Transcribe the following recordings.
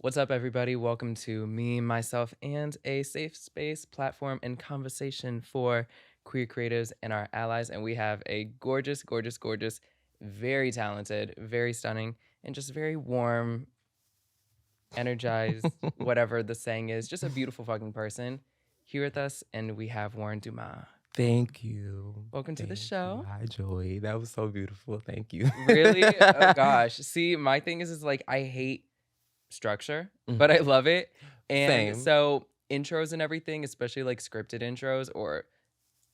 What's up, everybody? Welcome to me, myself, and a safe space, platform, and conversation for queer creatives and our allies. And we have a gorgeous, gorgeous, gorgeous, very talented, very stunning, and just very warm, energized, whatever the saying is, just a beautiful fucking person here with us. And we have Wuhryn Dumas. Thank you. Welcome to the Thank show. you. Hi, Joey. That was so beautiful. Thank you. Really? Oh, gosh. See, my thing is like, I hate structure, but I love it. And Same. so intros and everything, especially like scripted intros or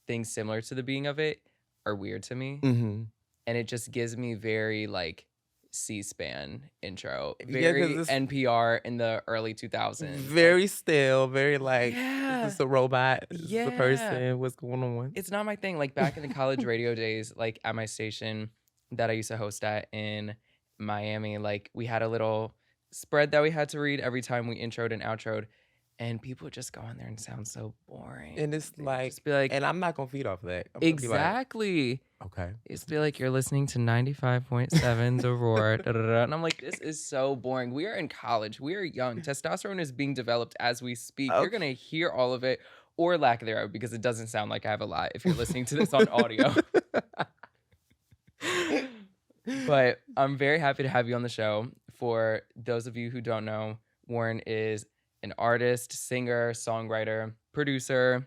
things similar to the being of it, are weird to me. Mm-hmm. And it just gives me very like C-SPAN intro, Yeah, 'cause very it's NPR in the early 2000s. very stale, very like, Yeah. is this a robot? Is this Yeah. a person? What's going on? It's not my thing. Like back in the college radio days, like at my station that I used to host at in Miami, like we had a little spread that we had to read every time we introed and outroed, and people would just go in there and sound so boring. And it's They'd like, just be like, and I'm not gonna feed off of that. I'm gonna be like, exactly. okay. It's be like, you're listening to 95.7 The Roar, da, da, da. And I'm like, this is so boring. We are in college. We are young. Testosterone is being developed as we speak. You're Okay. gonna hear all of it or lack thereof, because it doesn't sound like I have a lot if you're listening to this on audio. But I'm very happy to have you on the show. For those of you who don't know, Wuhryn is an artist, singer, songwriter, producer,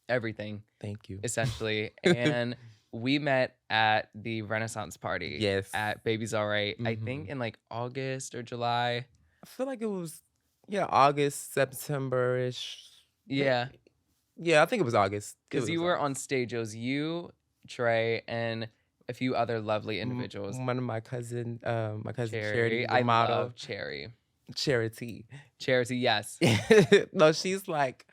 everything, Thank you. essentially. And we met at the Renaissance party Yes. at Baby's Alright, I think in like August or July. I feel like it was, August, September-ish. Yeah, Yeah, I think it was August. because you were on stage. It was you, Trey, and a few other lovely individuals. One of my cousin Charity, Cherry. the I model. love Cherry. Charity. Charity, yes. No, she's like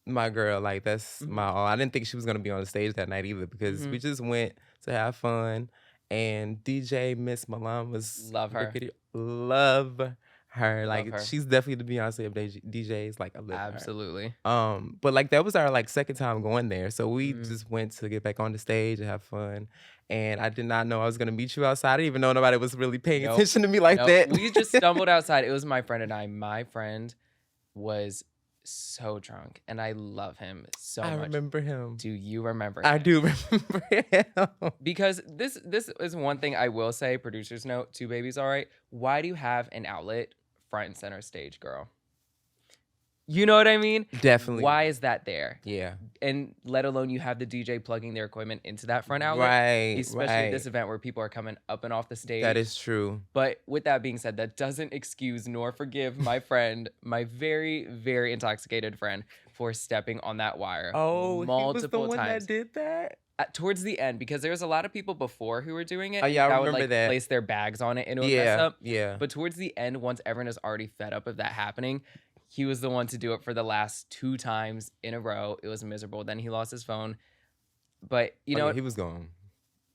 my girl. Like that's my all. I didn't think she was gonna be on the stage that night either because we just went to have fun. And DJ Miss Milan was Love her. Love her. Like her. she's definitely the Beyonce of DJs. Like I love her. Absolutely. But like that was our like second time going there. So we just went to get back on the stage and have fun. And I did not know I was gonna meet you outside. I didn't even know nobody was really paying attention to me like that. We just stumbled outside. It was my friend and I. My friend was so drunk, and I love him so much. I remember him. Do you remember him? I do remember him. Because this is one thing I will say, producer's note, Two Babies Alright. Why do you have an outlet front and center stage, girl? You know what I mean? Definitely. Why is that there? Yeah. And let alone you have the DJ plugging their equipment into that front outlet. Right. Especially at this event where people are coming up and off the stage. That is true. But with that being said, that doesn't excuse nor forgive my friend, my very, very intoxicated friend, for stepping on that wire Oh, multiple he was the one times. that did that? Towards the end, because there was a lot of people before who were doing it. Oh, yeah, I that would remember like that. place their bags on it and it would mess up. Yeah. But towards the end, once everyone is already fed up of that happening, he was the one to do it for the last 2 times in a row. It was miserable. Then he lost his phone. But you know, he was gone.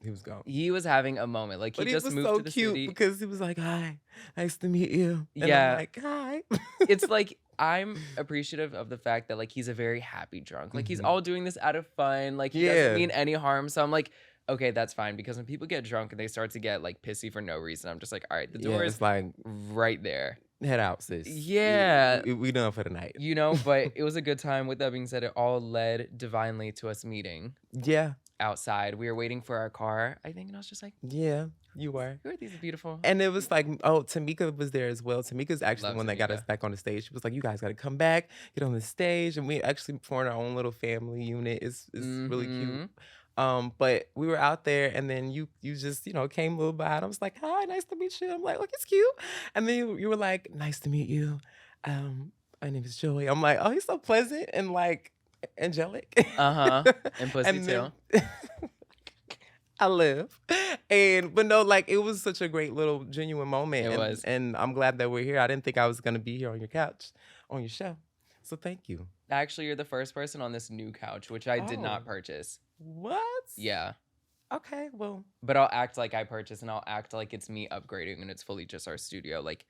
He was gone. he was having a moment. Like But he just was moved so to the cute city. because he was like, "Hi, nice to meet you." And Yeah. I'm like, "Hi." It's like I'm appreciative of the fact that like he's a very happy drunk. Like he's all doing this out of fun. Like he doesn't mean any harm. So I'm like, okay, that's fine. Because when people get drunk and they start to get like pissy for no reason, I'm just like, all right, the door is it's like right there. head out, sis. Yeah. We done for the night. You know, but it was a good time. With that being said, it all led divinely to us meeting Yeah. outside. We were waiting for our car, I think, and I was just like, Yeah, you were. who are these beautiful? And it was like, oh, Tamika was there as well. Tamika's actually Love the one that got us Tamika. back on the stage. She was like, you guys got to come back, get on the stage. And we actually formed our own little family unit. It's really cute. But we were out there and then you just, came a little by and I was like, hi, nice to meet you. I'm like, look, it's cute. And then you were like, nice to meet you. My name is Joey. I'm like, oh, he's so pleasant and like angelic. And pussy And too. then- I live. But no, like it was such a great little genuine moment. It was. And I'm glad that we're here. I didn't think I was gonna be here on your couch, on your show. So thank you. Actually, you're the first person on this new couch, which I did not Oh. purchase. What? Yeah. Okay, well. But I'll act like I purchased and I'll act like it's me upgrading and it's fully just our studio, like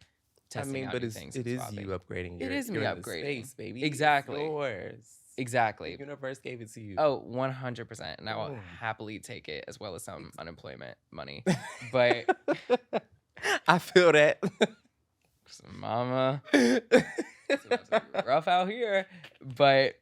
testing out new things. It and is swapping. you upgrading. It is me you're in the upgrading. space, baby. Exactly. It's yours. Exactly. The universe gave it to you. Oh, 100%. And I will Oh. happily take it as well as some unemployment money. But I feel that. Mama, it's about to be rough out here. But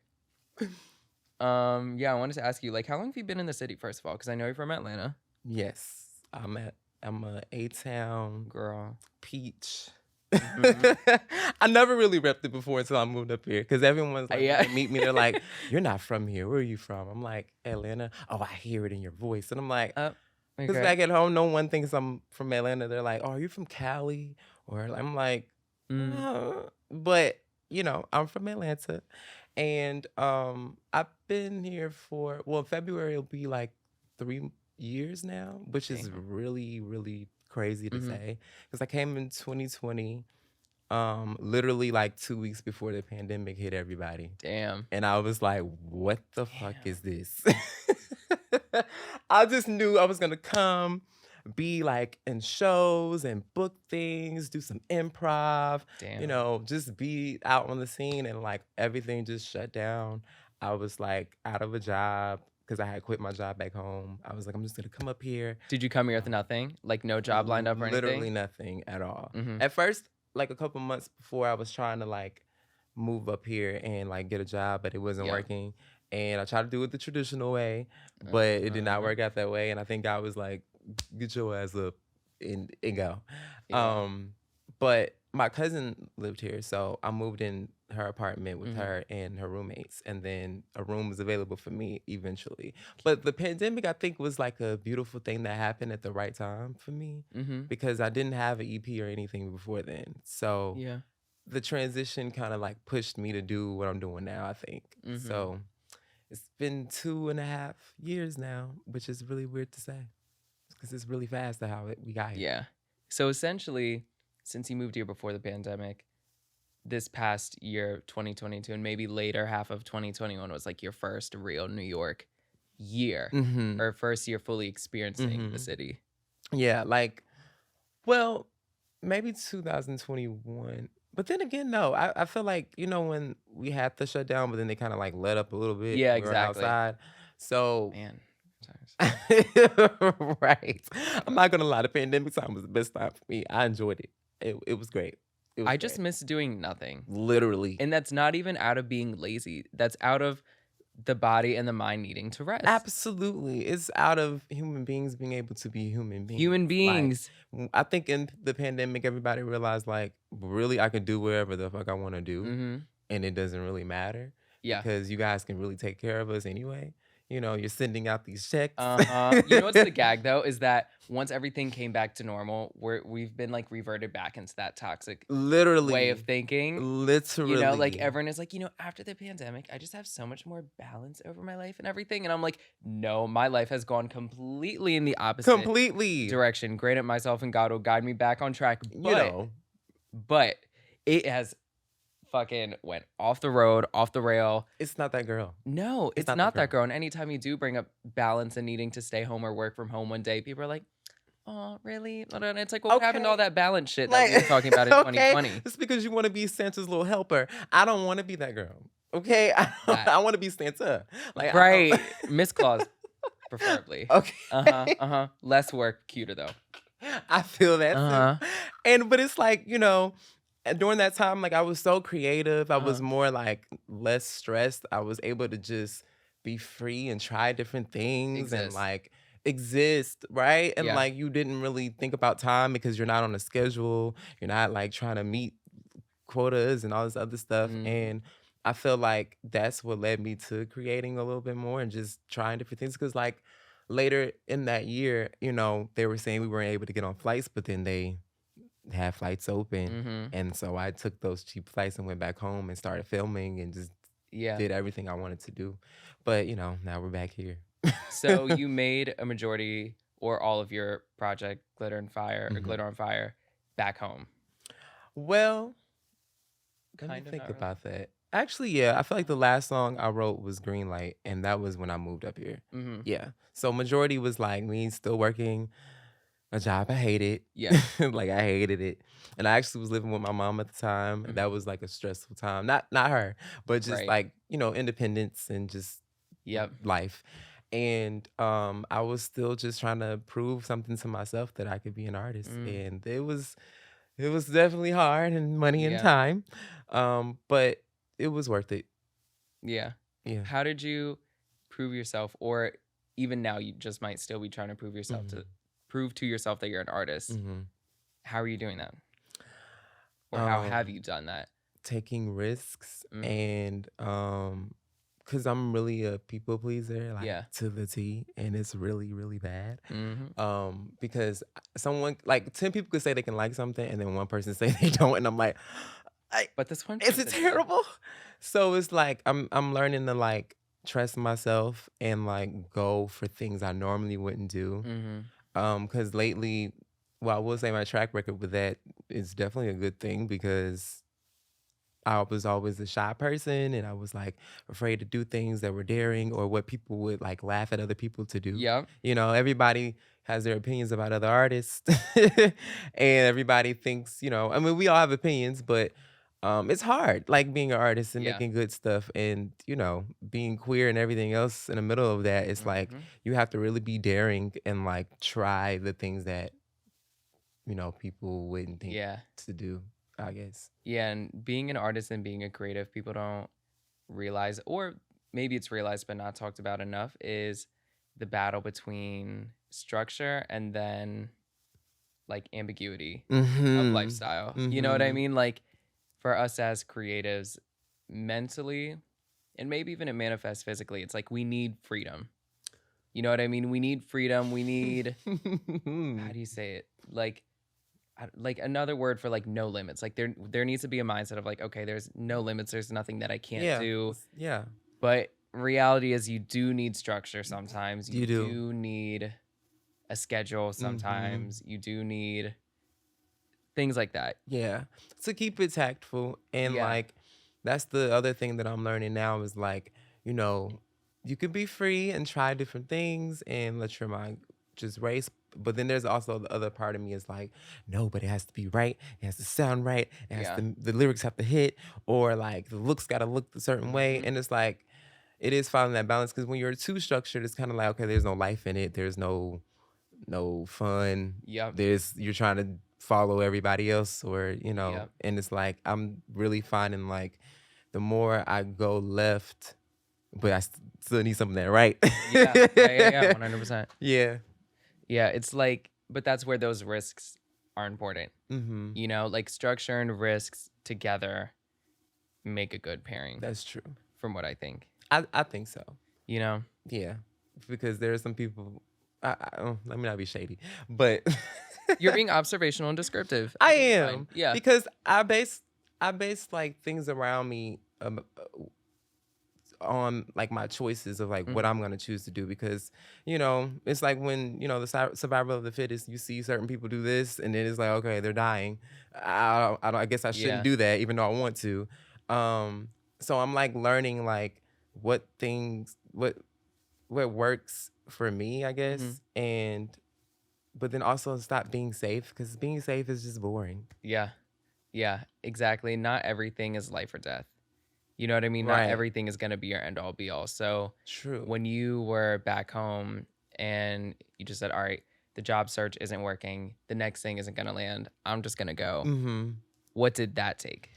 yeah, I wanted to ask you, like, how long have you been in the city, first of all? Because I know you're from Atlanta. Yes, I'm a A-town Girl. peach. Mhm. I never really repped it before until I moved up here because everyone's like, Yeah. when they meet me, they're like, "You're not from here. Where are you from?" I'm like, Atlanta. Oh, I hear it in your voice, and I'm like, because Okay. back at home, no one thinks I'm from Atlanta. They're like, "Oh, are you from Cali?" Or I'm like, Mm. but I'm from Atlanta, and I've been here for February will be like 3 years now, which is Damn. really really crazy to Mhm. say because I came in 2020, literally like 2 weeks before the pandemic hit everybody, Damn. and I was like, "What the fuck Damn. is this?" I just knew I was gonna come, be like in shows and book things, do some improv, Damn. just be out on the scene, and like everything just shut down. I was like out of a job because I had quit my job back home. I was like, I'm just gonna come up here. Did you come here with Um, nothing? Like, no job lined up or Literally anything? nothing at all. Mhm. At first, like a couple months before, I was trying to like move up here and like get a job, but it wasn't Yeah. working. And I tried to do it the traditional way, but it did not Uh-huh. work out that way. And I think God was like, "Get your ass up and go." Yeah. Um, but my cousin lived here, so I moved in her apartment with Mhm. her and her roommates, and then a room was available for me eventually. But the pandemic, I think, was like a beautiful thing that happened at the right time for me Mhm. because I didn't have an EP or anything before then. So Yeah. the transition kind of like pushed me to do what I'm doing now, I think. Mhm. So it's been 2.5 years now, which is really weird to say because it's really fast how we got here. Yeah. So essentially, since you moved here before the pandemic, this past year, 2022, and maybe later half of 2021 was like your first real New York year Mm-hmm. or first year fully experiencing the Mm-hmm. city. Yeah, like, well, maybe 2021. But then again, no, I feel like, when we had the shutdown, but then they kind of like let up a little bit Yeah, and we were exactly. outside. So Man. Sometimes. right. I'm not gonna lie, the pandemic time was the best time for me. I enjoyed it. It was great. It was I just great. miss doing nothing. Literally. And that's not even out of being lazy. That's out of the body and the mind needing to rest. Absolutely. It's out of human beings being able to be human beings. Human Like, beings. I think in the pandemic, everybody realized, like, really, I can do whatever the fuck I want to do. Mhm. And it doesn't really matter Yeah. because you guys can really take care of us anyway. You're sending out these checks. Uh-huh. You know what's the gag though is that once everything came back to normal, we've been like reverted back into that toxic way of Literally. thinking. Like Literally. everyone is like, after the pandemic, I just have so much more balance over my life and everything. And I'm like, no, my life has gone completely in the opposite Completely. direction. Granted, myself and God will guide me back on track, You know. but it has fucking went off the road, off the rail. It's not that girl. No, It's it's not that not that girl. girl. And anytime you do bring up balance and needing to stay home or work from home one day, people are like, oh, really? And it's like, well, what happened to all that balance shit that we were talking about in Okay, 2020? it's because you want to be Santa's little helper. I don't want to be that girl. Okay, That. I want to be Santa. Like, Right. Miss Claus, preferably. Okay. Less work, cuter though. I feel that Uh-huh. too. But it's like, during that time, like I was so creative. I was Uh-huh. more like less stressed. I was able to just be free and try different things and Exist. like exist, right? And Yeah. like you didn't really think about time because you're not on a schedule. You're not like trying to meet quotas and all this other stuff. Mhm. And I feel like that's what led me to creating a little bit more and just trying different things. Cause like later in that year, they were saying we weren't able to get on flights, but then they had flights open. Mhm. And so I took those cheap flights and went back home and started filming and just Yeah. did everything I wanted to do. But, now we're back here. So you made a majority or all of your project Glitter and Fire or Mhm. Glitter on Fire back home. Well, let me Kind of think not really. about that. Actually, yeah, I feel like the last song I wrote was Green Light, and that was when I moved up here. Mhm. Yeah. So majority was like me still working a job I hated. Yeah. Like I hated it. And I actually was living with my mom at the time, and that Mhm. was like a stressful time. Not her, but just Right. like, independence and just Yep. life. And I was still just trying to prove something to myself that I could be an artist. Mm. And it was It was definitely hard and money and Yeah. time. But it was worth it. Yeah. Yeah. How did you prove yourself, or even now you just might still be trying to prove yourself to Mhm. prove to yourself that you're an artist? Mhm. How are you doing that? Or how have Um, you done that? Taking risks Mhm. and cuz I'm really a people pleaser, like Yeah. to the T, and it's really really bad. Mhm. Because someone like 10 people could say they can like something and then one person say they don't, and I'm like, I But this one is person it did. terrible? So it's like I'm learning to like trust myself and like go for things I normally wouldn't do. Mhm. Because lately, well, I will say my track record with that is definitely a good thing because I was always a shy person and I was like afraid to do things that were daring or what people would like laugh at other people to do. Yep. You know, everybody has their opinions about other artists and everybody thinks, you know, I mean, we all have opinions, but it's hard like being an artist and Yeah. making good stuff and, you know, being queer and everything else in the middle of that. It's like Mhm. you have to really be daring and like try the things that, you know, people wouldn't think Yeah. to do, I guess. Yeah, and being an artist and being a creative, people don't realize, or maybe it's realized but not talked about enough, is the battle between structure and then like ambiguity of Mhm. lifestyle. You know what I Mhm. mean? Like for us as creatives, mentally, and maybe even it manifests physically, it's like we need freedom. You know what I mean? We need freedom. We need, how do you say it? Like another word for like no limits. Like there needs to be a mindset of like, okay, there's no limits. There's nothing that I can't Yeah, do. yeah, But reality is you do need structure sometimes. You you do. do need a schedule Mhm. sometimes. You do need things like that. Yeah, to keep it tactful and, Yeah. like, that's the other thing that I'm learning now is, like, you know, you can be free and try different things and let your mind just race, but then there's also the other part of me is like, "No, but it has to be right, it has to sound right, it has Yeah. to the lyrics have to hit, or, like, the looks gotta look a certain way," Hmm. and it's like, it is finding that balance because when you're too structured, it's kinda like, okay, there's no life in it, there's no fun. Yep. You're trying to follow everybody else or, you know, Yep. and it's like I'm really finding like the more I go left, but still need something that right. Yeah. Yeah. Yeah. Yeah. 100%. Yeah. Yeah. It's like, but that's where those risks are important. Mhm. You know, like structure and risks together make a good pairing, That's true. from what I think. I think so. You know, Yeah. Because there are some people let me not be shady, but you're being observational and descriptive. I I think it's fine. am Yeah. because I base like things around me on like my choices of like what Hmm. I'm gonna choose to do because you know it's like when you know the survival of the fittest you see certain people do this and then it's like okay they're dying I guess I shouldn't Yeah. do that even though I want to um so I'm like learning like what things what works for me I Hmm. guess and but then also stop being safe because being safe is just boring. Yeah. Yeah. Exactly. Not everything is life or death. You know what I mean? Not Right. everything is going to be your end all be all. So True. when you were back home and you just said, all right, the job search isn't working, the next thing isn't going to land, I'm just going to go. Mm-hmm. What did that take?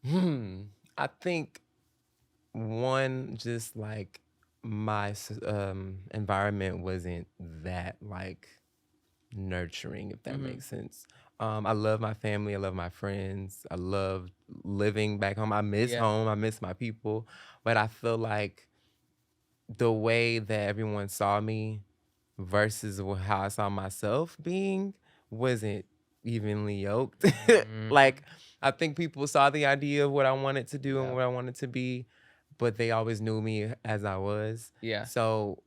I think one just like my environment wasn't that like nurturing if that Hmm. makes sense. I love my family, I love my friends, I love living back Yeah. home, I miss my people, but I feel like the way that everyone saw me versus how I saw myself being wasn't evenly yoked. Hmm. Like I think people saw the idea of what I wanted to do and Yeah. what I wanted to be, but they always knew me as I was. Yeah. So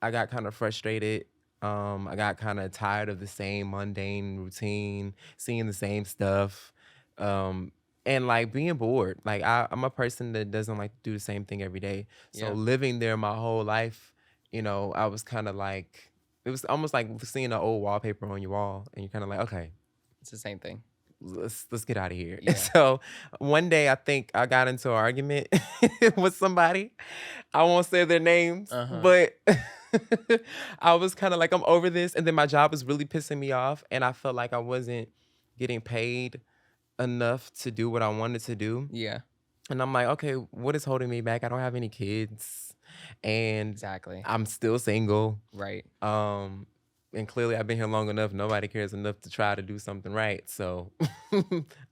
I got kind of frustrated. I got kind of tired of the same mundane routine, seeing the same stuff. Um, and like being bored. Like I'm a person that doesn't like to do the same thing every day. So Yeah. living there my whole life, you know, I was kind of like it was almost like seeing an old wallpaper on your wall, and you're kind of like, okay, It's the same thing. let's get out of here. Yeah. So one day I think I got into an argument with somebody. I won't say their names, Uh huh. but I was kind of like, I'm over this. And then my job was really pissing me off, and I felt like I wasn't getting paid enough to do what I wanted to do. Yeah. And I'm like, okay, what is holding me back? I don't have any kids, and Exactly. I'm still single. Right. And clearly I've been here long enough. Nobody cares enough to try to do something right. So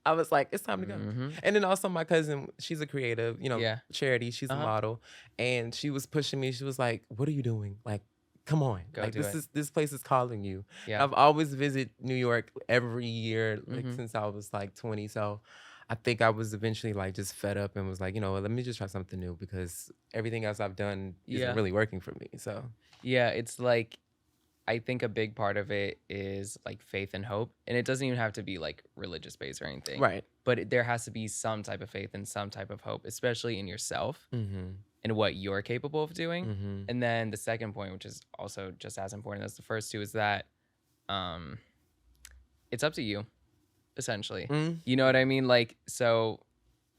I was like, it's time to go. And then also my cousin, she's a creative, Yeah. Charity, she's a model. And she was pushing me. She was like, what are you doing? Like, come on. Go like do it. this place is calling you. Yeah. I've always visited New York every year, like since I was like 20. So I think I was eventually like just fed up and was like, let me just try something new because everything else I've done isn't really working for me. So yeah, it's like, I think a big part of it is like faith and hope. And it doesn't even have to be like religious based or anything. Right. But there has to be some type of faith and some type of hope, especially in yourself and what you're capable of doing. And then the second point, which is also just as important as the first two, is that it's up to you, essentially. You know what I mean? Like, so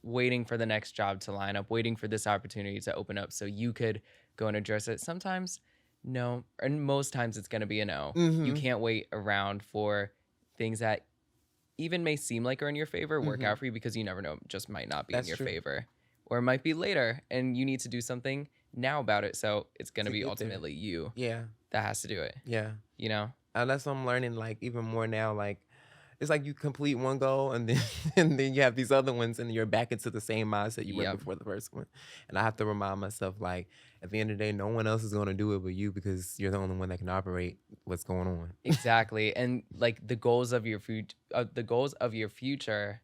waiting for the next job to line up, waiting for this opportunity to open up so you could go and address it. Sometimes no, and most times it's going to be a no. You can't wait around for things that even may seem like are in your favor work out for you, because you never know, it just might not be in your favor, or it might be later and you need to do something now about it. So it's going to be ultimately you that has to do it. And that's what I'm learning, like even more now. Like it's like you complete one goal and then and then you have these other ones and you're back into the same mindset you were before the first one. And I have to remind myself, like, at the end of the day, no one else is going to do it but you, because you're the only one that can operate what's going on. Exactly. And like the goals of your future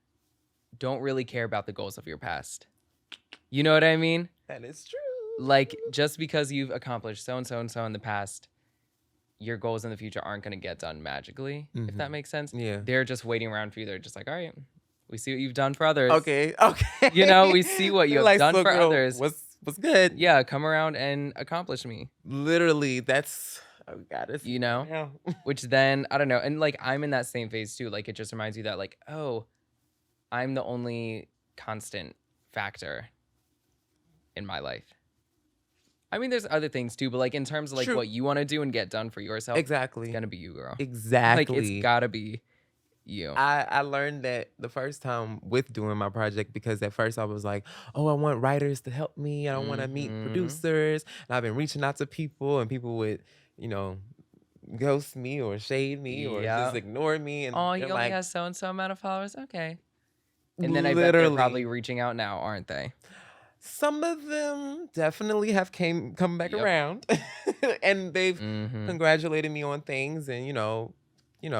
don't really care about the goals of your past. You know what I mean? That is true. Like, just because you've accomplished so and so and so in the past, your goals in the future aren't going to get done magically, if that makes sense. Yeah. They're just waiting around for you. They're just like, all right, we see what you've done for others. Okay. We see what you have like, done so for girl, others. What's good? Yeah, come around and accomplish me. Literally, that's, oh God, it's, which then, I don't know. And like, I'm in that same phase too. Like, it just reminds you that like, oh, I'm the only constant factor in my life. I mean, there's other things too, but like in terms of like what you want to do and get done for yourself, exactly, it's gonna be you, girl. Exactly, like it's gotta be you. I learned that the first time with doing my project, because at first I was like, oh, I want writers to help me. I don't want to meet producers. And I've been reaching out to people, and people would, ghost me or shade me or just ignore me. And oh, he only has so and so amount of followers. Okay. And then literally, I bet they're probably reaching out now, aren't they? Some of them definitely have come back around, and they've congratulated me on things, and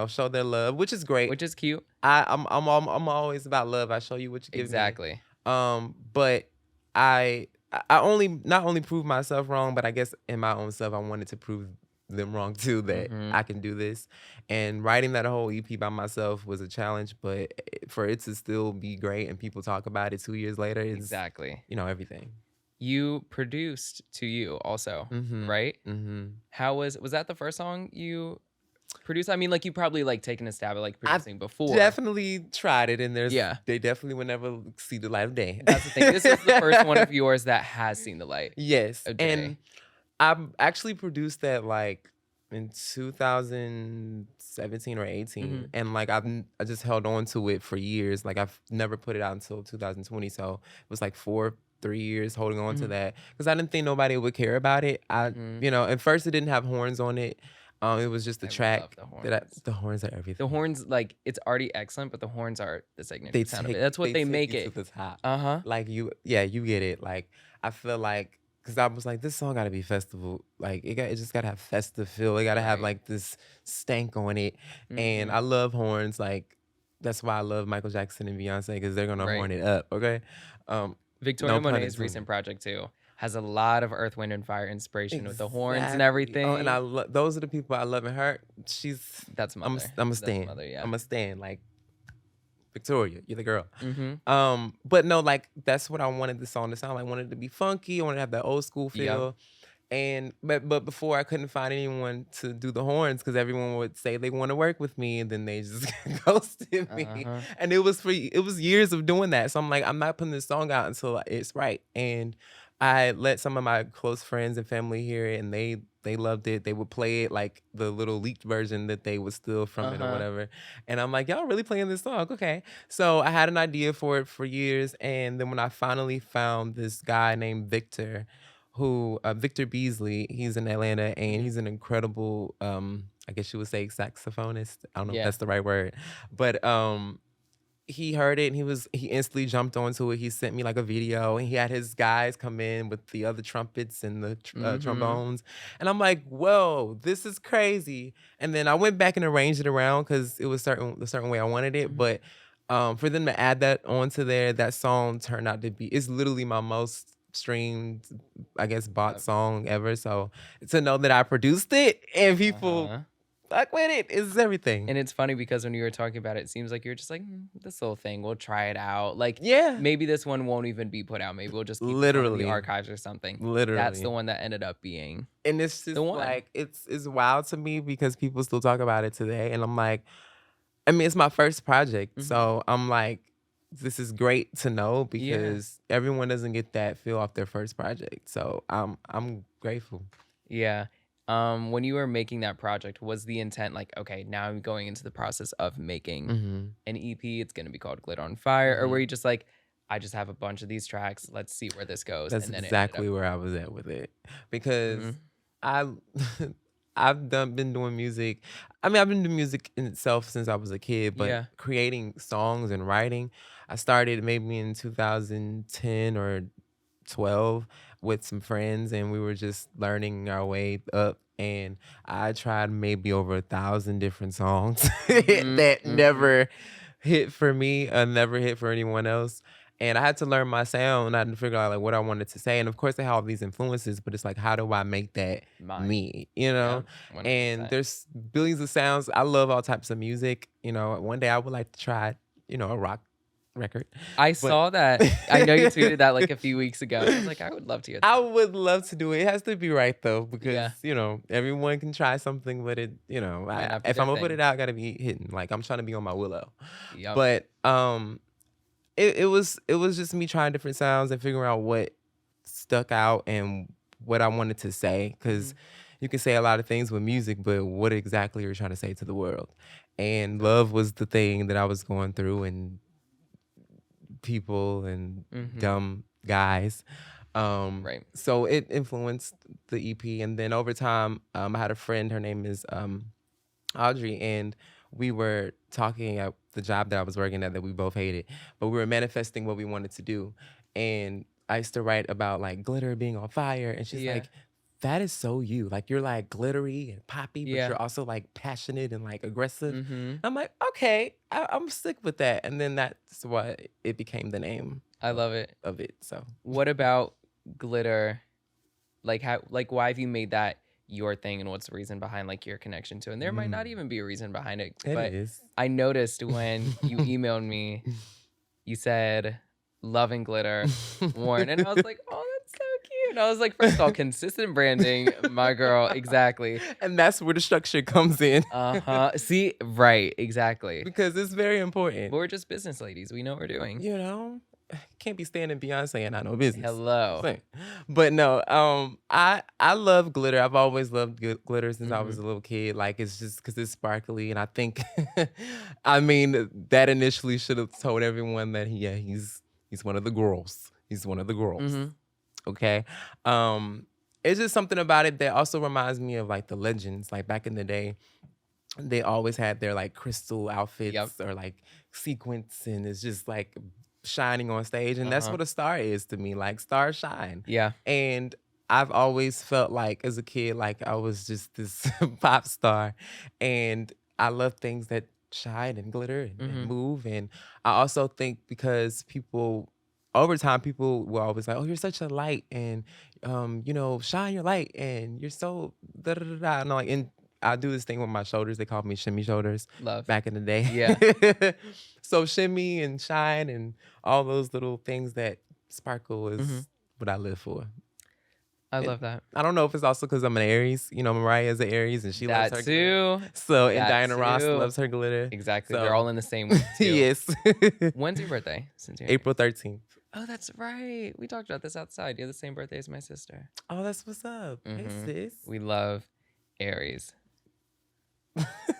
show their love, which is great, which is cute. I'm always about love. I show you what you give me. But I only not only proved myself wrong, but I guess in my own self I wanted to prove them wrong too, that I can do this. And writing that whole EP by myself was a challenge, but for it to still be great and people talk about it 2 years later is everything. You produced To You also, right? How was that the first song you produced? I mean, like, you probably like taken a stab at like producing before. Definitely tried it, and they definitely would never see the light of day. That's the thing. This is the first one of yours that has seen the light. Yes, and I actually produced that like in 2017 or 18, and like I just held on to it for years. Like I've never put it out until 2020, so it was like 3 years holding on to that, because I didn't think nobody would care about it. At first it didn't have horns on it. It was just the track. The horns are everything. The horns, like, it's already excellent, but the horns are the signature sound of it. That's what they make it. To the top. Like you get it. Like I feel like, because I was like, this song gotta be festival. Like it just gotta have festive feel. It gotta have like this stank on it. And I love horns. Like that's why I love Michael Jackson and Beyonce, because they're gonna horn it up. Okay. Victoria Monet's recent project too has a lot of Earth, Wind, and Fire inspiration with the horns and everything. Oh, and those are the people I love in her. That's mother. I'm a stan. I'm a stan. Like, Victoria, you're the girl. But no, like that's what I wanted the song to sound like. I wanted it to be funky. I wanted to have that old school feel. And but before, I couldn't find anyone to do the horns, because everyone would say they want to work with me, and then they just ghosted me. And it was years of doing that. So I'm like, I'm not putting this song out until it's right. And I let some of my close friends and family hear it, and they loved it. They would play it like the little leaked version that they would steal from it or Uh-huh. whatever. And I'm like, y'all really playing this song? Okay. So I had an idea for it for years, and then when I finally found this guy named Victor, who Victor Beasley, he's in Atlanta, and Mhm. he's an incredible, I guess you would say saxophonist. I don't know if Yeah. that's the right word, but he heard it and he instantly jumped onto it. He sent me like a video and he had his guys come in with the other trumpets and the Mhm. trombones. And I'm like, whoa, this is crazy. And then I went back and arranged it around because it was the certain way I wanted it. Mhm. But for them to add that onto there, that song turned out to be, it's literally my most streamed, I guess, bought Yep. song ever. So to know that I produced it and people Uh-huh. fuck with it is everything. And it's funny because when you were talking about it, it seems like you're just like, this little thing, we'll try it out. Like Yeah, maybe this one won't even be put out. Maybe we'll just keep this one in the literally, archives or something. That's the literally. one that ended up being And it's the just one. like it's wild to me because people still talk about it today, and I'm like, I mean, it's my first project, Mhm. so I'm like, this is great to know Yeah. because everyone doesn't get that feel off their first project. So I'm grateful. Yeah. When you were making that project, was the intent like, okay, now I'm going into the process of making Hmm. an EP, it's gonna be called Glitter on Fire, or were Hmm. you just like, I just have a bunch of these tracks, let's see where this goes, That's and then it ended up. exactly where I was at with it because Mhm. I been doing music. I mean, I've been doing music in itself since I was a kid, but Yeah. creating songs and writing, I started maybe in 2010 or 12 with some friends, and we were just learning our way up. And I tried maybe over 1,000 different songs Mhm. that Mhm. never hit for me, never hit for anyone else. And I had to learn my sound. I had to figure out like what I wanted to say. And of course, I have all these influences, but it's like, how do I make that Mine. me? You Yeah. know? And 100%. there's billions of sounds. I love all types of music. You know, one day I would like to try, a rock record, I but saw that. I know you tweeted that like a few weeks ago. And I was like, I would love to hear I that. would love to do it. It has to be right though, because Yeah. everyone can try something, but Might not be if their I'm gonna put thing. it out, I gotta be hitting. Like I'm trying to be on my Willow, Yep. but it was just me trying different sounds and figuring out what stuck out and what I wanted to say, because Mhm. you can say a lot of things with music, but what exactly are you trying to say to the world? And Yep. love was the thing that I was going through, and people and Mhm. dumb guys. Right. So it influenced the EP, and then over time, I had a friend. Her name is Audrey, and we were talking at the job that I was working at that we both hated, but we were manifesting what we wanted to do. And I used to write about like glitter being on fire, and she's Yeah. like, "That is so you. Like you're like glittery and poppy, but Yeah. you're also like passionate and like aggressive." Mhm. I'm like, "Okay, I'm sick with that." And then that's why it became the name I of, love it. of it. So What about glitter? Like how like why have you made that your thing and what's the reason behind like your connection to it? And there might not mm, even be a reason behind it, it but is. I noticed when you emailed me, you said love and glitter, Wuhryn. And I was like, oh, that's so cute. And I was like, first of all, consistent branding, my girl, exactly. And that's where the structure comes in. Uh-huh. See, right, exactly. Because it's very important. But we're just business ladies. We know what we're doing. You know, can't be standing Beyonce and I know business. Hello. Saying. But no, I love glitter. I've always loved glitter since I was Hmm. a little kid. Like it's just because it's sparkly, and I think, I mean, that initially should have told everyone that he's one of the girls. He's one of the girls. Hmm. Okay. Um, it's just something about it that also reminds me of like the legends. Like back in the day, they always had their like crystal Yep. outfits or like sequins, and it's just like shining on stage. And that's Uh-huh. what a star is to me. Like stars shine. Yeah. And I've always felt like as a kid, like I was just this pop star. And I love things that shine and glitter and Hmm. move. And I also think because people over time, people will always like, "Oh, you're such a light," and shine your light, and you're so da da da da. And like, and I do this thing with my shoulders. They called me shimmy shoulders Love. back in the day. Yeah. So shimmy and shine and all those little things that sparkle Hmm. is what I live for. I And love that. I don't know if it's also because I'm an Aries. You know, Mariah is an Aries and she loves That her glitter. too. So and That Diana Ross too. loves her glitter. Exactly. They're So all in the same week too. yes. When's your birthday? Since you're an April Aries? 13th. Oh, that's right. We talked about this outside. You have the same birthday as my sister. Oh, that's what's up. Hey, sis. We love Aries.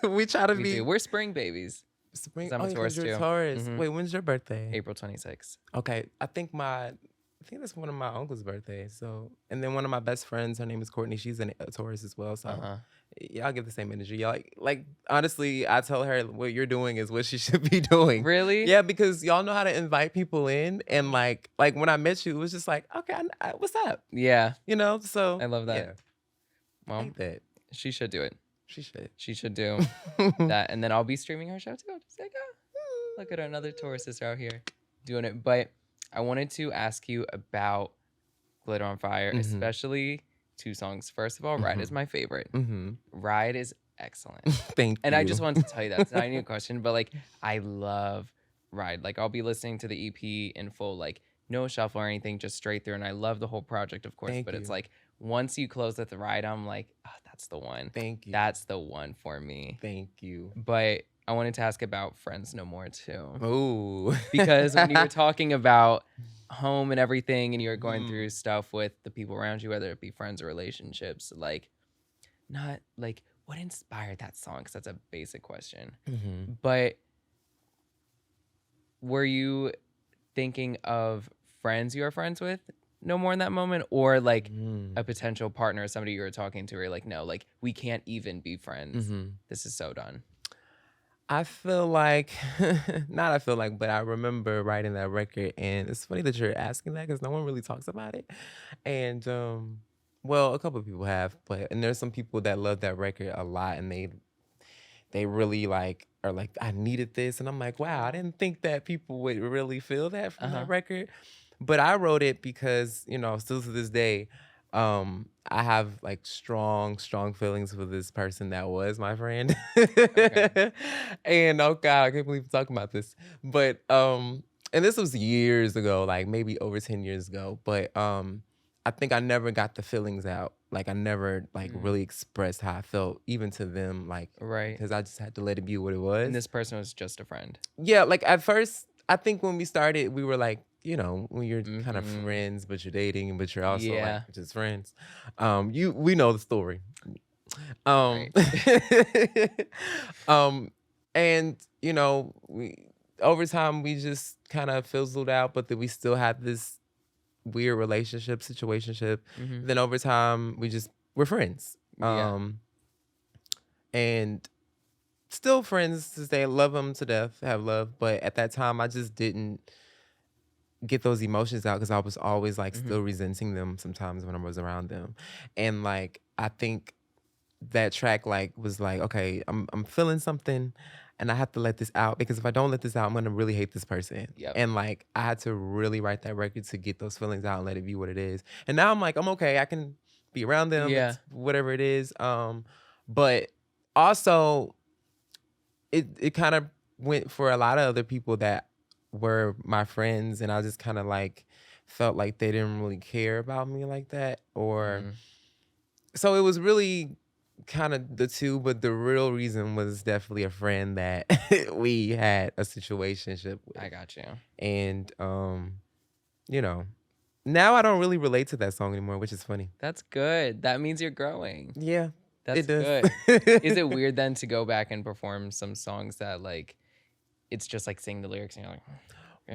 We try to We be do. We're spring babies. spring. 'Cause I'm Oh, a Taurus because you're a too. Taurus. Wait, when's your birthday? April 26th. Okay, I think that's one of my uncle's birthdays. So, and then one of my best friends, her name is Courtney. She's a Taurus as well. So, y'all give the same energy. Y'all like honestly, I tell her what you're doing is what she should be doing. Really? Yeah, because y'all know how to invite people in, and like when I met you, it was just like, okay, what's up? Yeah. You know, so I love that. Yeah, Well, like that. she should do it. She should. She should do that. And then I'll be streaming her show too. Just like, look at another Taurus sister out here doing it. But I wanted to ask you about Glitter on Fire, especially 2 songs. First of all, Ride is my favorite. Ride is excellent. Thank you. And I just wanted to tell you that. It's not even a question, but like, I love Ride. Like, I'll be listening to the EP in full, like, no shuffle or anything, just straight through. And I love the whole project, of course. Thank but you. it's like, once you close with the Ride, I'm like, oh, that's the one. Thank you. That's the one for me. Thank you. But I wanted to ask about Friends No More too. Ooh. Because when you were talking about home and everything and you were going through stuff with the people around you, whether it be friends or relationships, like, not like what inspired that song? Because that's a basic question. But were you thinking of friends you were friends with no more in that moment, or like a potential partner, somebody you were talking to, where you're like, no, like we can't even be friends. This is so done. I feel like, but I remember writing that record, and it's funny that you're asking that because no one really talks about it. And well, a couple of people have, and there's some people that love that record a lot, and they really like are like, I needed this, and I'm like, wow, I didn't think that people would really feel that from that record. But I wrote it because, you know, still to this day, I have like strong feelings for this person that was my friend. Okay. And oh God, I can't believe I'm talking about this. But and this was years ago, like maybe over 10 years ago. But I think I never got the feelings out. Like I never like really expressed how I felt, even to them, like because I just had to let it be what it was. And this person was just a friend. Yeah, like at first, I think when we started, we were like, you know, when you're kind of friends, but you're dating, but you're also like just friends. We know the story. And you know, over time we just kind of fizzled out, but then we still had this weird relationship, situationship. Then over time we're friends. And still friends to stay, love them to death, have love. But at that time, I just didn't get those emotions out because I was always like still resenting them sometimes when I was around them. And like, I think that track like was like, okay, I'm feeling something and I have to let this out, because if I don't let this out, I'm gonna really hate this person. And like, I had to really write that record to get those feelings out and let it be what it is. And now I'm like, I'm okay. I can be around them, it's whatever it is. But also, it kind of went for a lot of other people that were my friends, and I just kind of like felt like they didn't really care about me like that, or so it was really kind of the two, but the real reason was definitely a friend that we had a situationship with. I got you. And you know, now I don't really relate to that song anymore, which is funny. That's good. That means you're growing. Yeah. That's good. Is it weird then to go back and perform some songs that like it's just like sing the lyrics and you're like,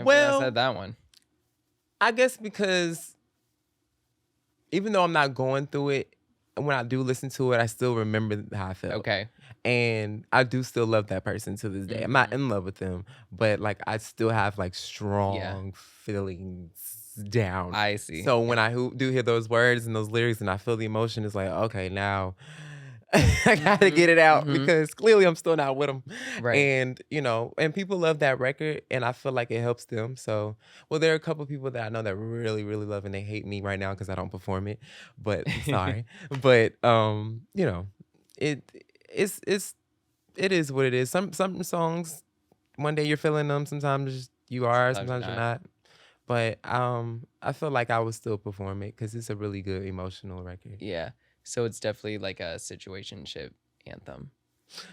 well, I said that one? I guess because even though I'm not going through it, when I do listen to it, I still remember how I felt. Okay. And I do still love that person to this day. I'm not in love with them, but like I still have like strong feelings down. I see. So when I do hear those words and those lyrics and I feel the emotion, it's like, okay, now I gotta get it out because clearly I'm still not with them. Right. And, you know, and people love that record and I feel like it helps them. So, well, there are a couple people that I know that really, really love and they hate me right now because I don't perform it, but I'm sorry. But, you know, it is what it is. Some songs, one day you're feeling them, sometimes you are, sometimes you're not. But I feel like I would still perform it because it's a really good emotional record. Yeah. So it's definitely like a situationship anthem.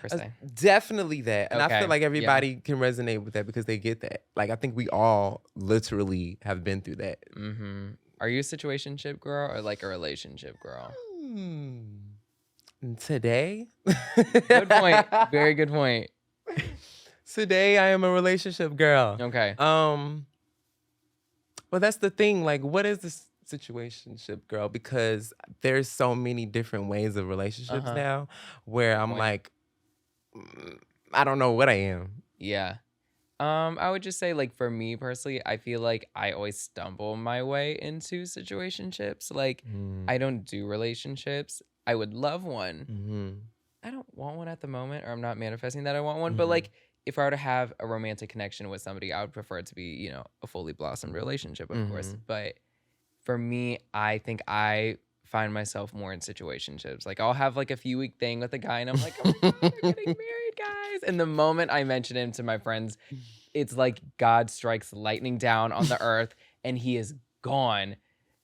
per That's se? definitely that. And I feel Okay. like Yeah. everybody can resonate with that because they get that. Like, I think we all literally have been through that. Are you a situationship girl or like a relationship girl? Hmm. Today? Good point. Very good point. Today, I am a relationship girl. Okay. Well, that's the thing. Like, what is this situationship girl? Because there's so many different ways of relationships Uh-huh. now where Good I'm point. like, I don't know what I am. Yeah. I would just say, like, for me personally, I feel like I always stumble my way into situationships. Like, Mm, I don't do relationships. I would love one. mhm, I don't want one at the moment, or I'm not manifesting that I want one. But mhm, like, if I were to have a romantic connection with somebody, I would prefer it to be, a fully blossomed relationship, of course. mhm. But for me, I think I find myself more in situationships. Like, I'll have like a few week thing with a guy, and I'm like, oh my God, we're getting married, guys. And the moment I mention him to my friends, it's like God strikes lightning down on the earth and he is gone.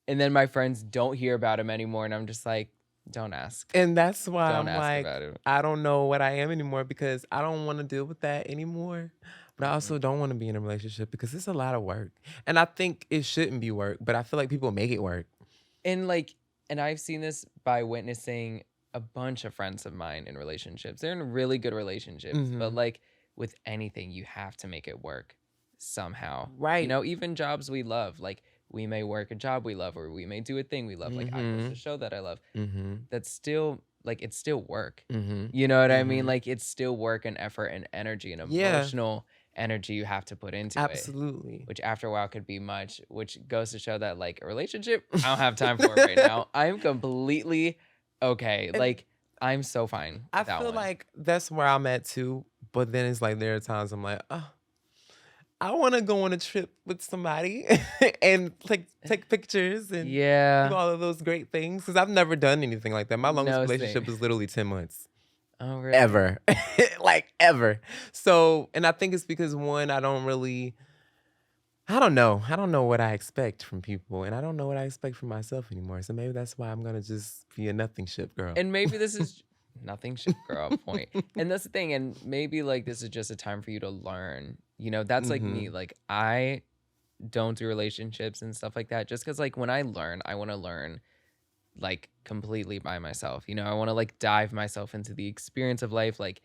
And then my friends don't hear about him anymore. And I'm just like, don't ask. And that's why Don't I'm ask like, about it. I don't know what I am anymore because I don't want to deal with that anymore. But I Mhm. also don't want to be in a relationship because it's a lot of work. And I think it shouldn't be work, but I feel like people make it work. And like, and I've seen this by witnessing a bunch of friends of mine in relationships. They're in really good relationships, but Hmm. like with anything, you have to make it work somehow. Right. Even jobs we love, like we may work a job we love, or we may do a thing we love. Like I host Hmm. a show that I love. Hmm. That's still like it's still work. Hmm. You know what I mean? Hmm. Like it's still work and effort and energy and Yeah, emotional energy you have to put into it, absolutely. which after a while could be much, which goes to show that like a relationship, I don't have time for it right now. I'm completely okay. And Like I'm so fine I without feel one. like that's where I'm at too. But then it's like there are times I'm like, oh, I want to go on a trip with somebody and like take pictures and do Yeah. all of those great things because I've never done anything like that. My longest No, relationship same. was literally 10 months. Oh, really? Ever. Like ever. So, and I think it's because one, I don't really, I don't know. I don't know what I expect from people and I don't know what I expect from myself anymore. So maybe that's why I'm going to just be a nothing ship girl. And maybe this is nothing ship girl point. And that's the thing. And maybe like this is just a time for you to learn. That's like me. Hmm. Like I don't do relationships and stuff like that just because like when I learn, I want to learn like completely by myself. I want to like dive myself into the experience of life. Like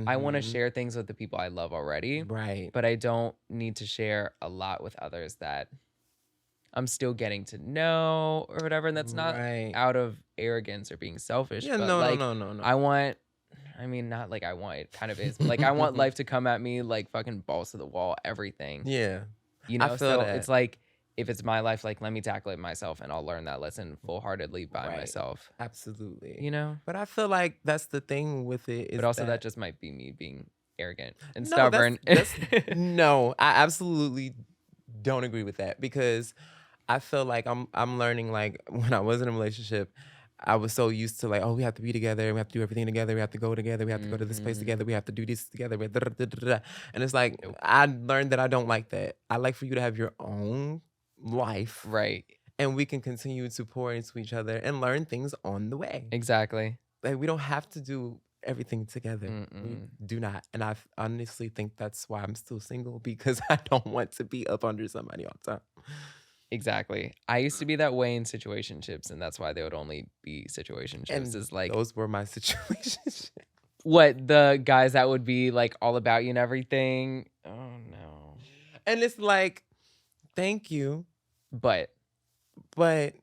I want to Hmm. share things with the people I love already, Right. but I don't need to share a lot with others that I'm still getting to know or whatever. And that's not Right. out of arrogance or being selfish, Yeah, but no, no, like no, no, no. I want, I mean, not like I want, it kind of is, but like I want life to come at me like fucking balls to the wall, everything, Yeah, I feel So it's that. like, if it's my life, like let me tackle it myself and I'll learn that lesson full heartedly by Right. myself, Absolutely. you know? But I feel like that's the thing with it But is also that that just might be me being arrogant and no, that's stubborn. that's no, I absolutely don't agree with that because I feel like I'm learning like when I was in a relationship, I was so used to like, oh, we have to be together, we have to do everything together, we have to go together, we have to go to this place Mhm. together, we have to do this together, and it's like Nope. I learned that I don't like that. I like for you to have your own life Right. and we can continue to pour into each other and learn things on the way. Exactly. Like we don't have to do everything together. We Mm-mm. do not. And I honestly think that's why I'm still single because I don't want to be up under somebody all the time. Exactly. I used to be that way in situationships, and that's why they would only be situationships. And Is like those were my situations. what the guys that would be like all about you and everything. Oh no. And it's like, thank you, But but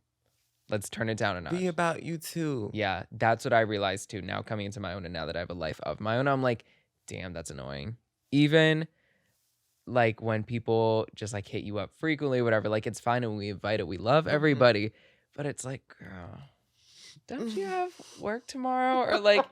let's turn it down a be notch. about you too. Yeah, that's what I realized too. Now coming into my own, and now that I have a life of my own, I'm like, damn, that's annoying. Even like when people just like hit you up frequently, whatever, like it's fine and we invite it. We love Mhm. everybody. But it's like, girl, don't you have work tomorrow? Or like,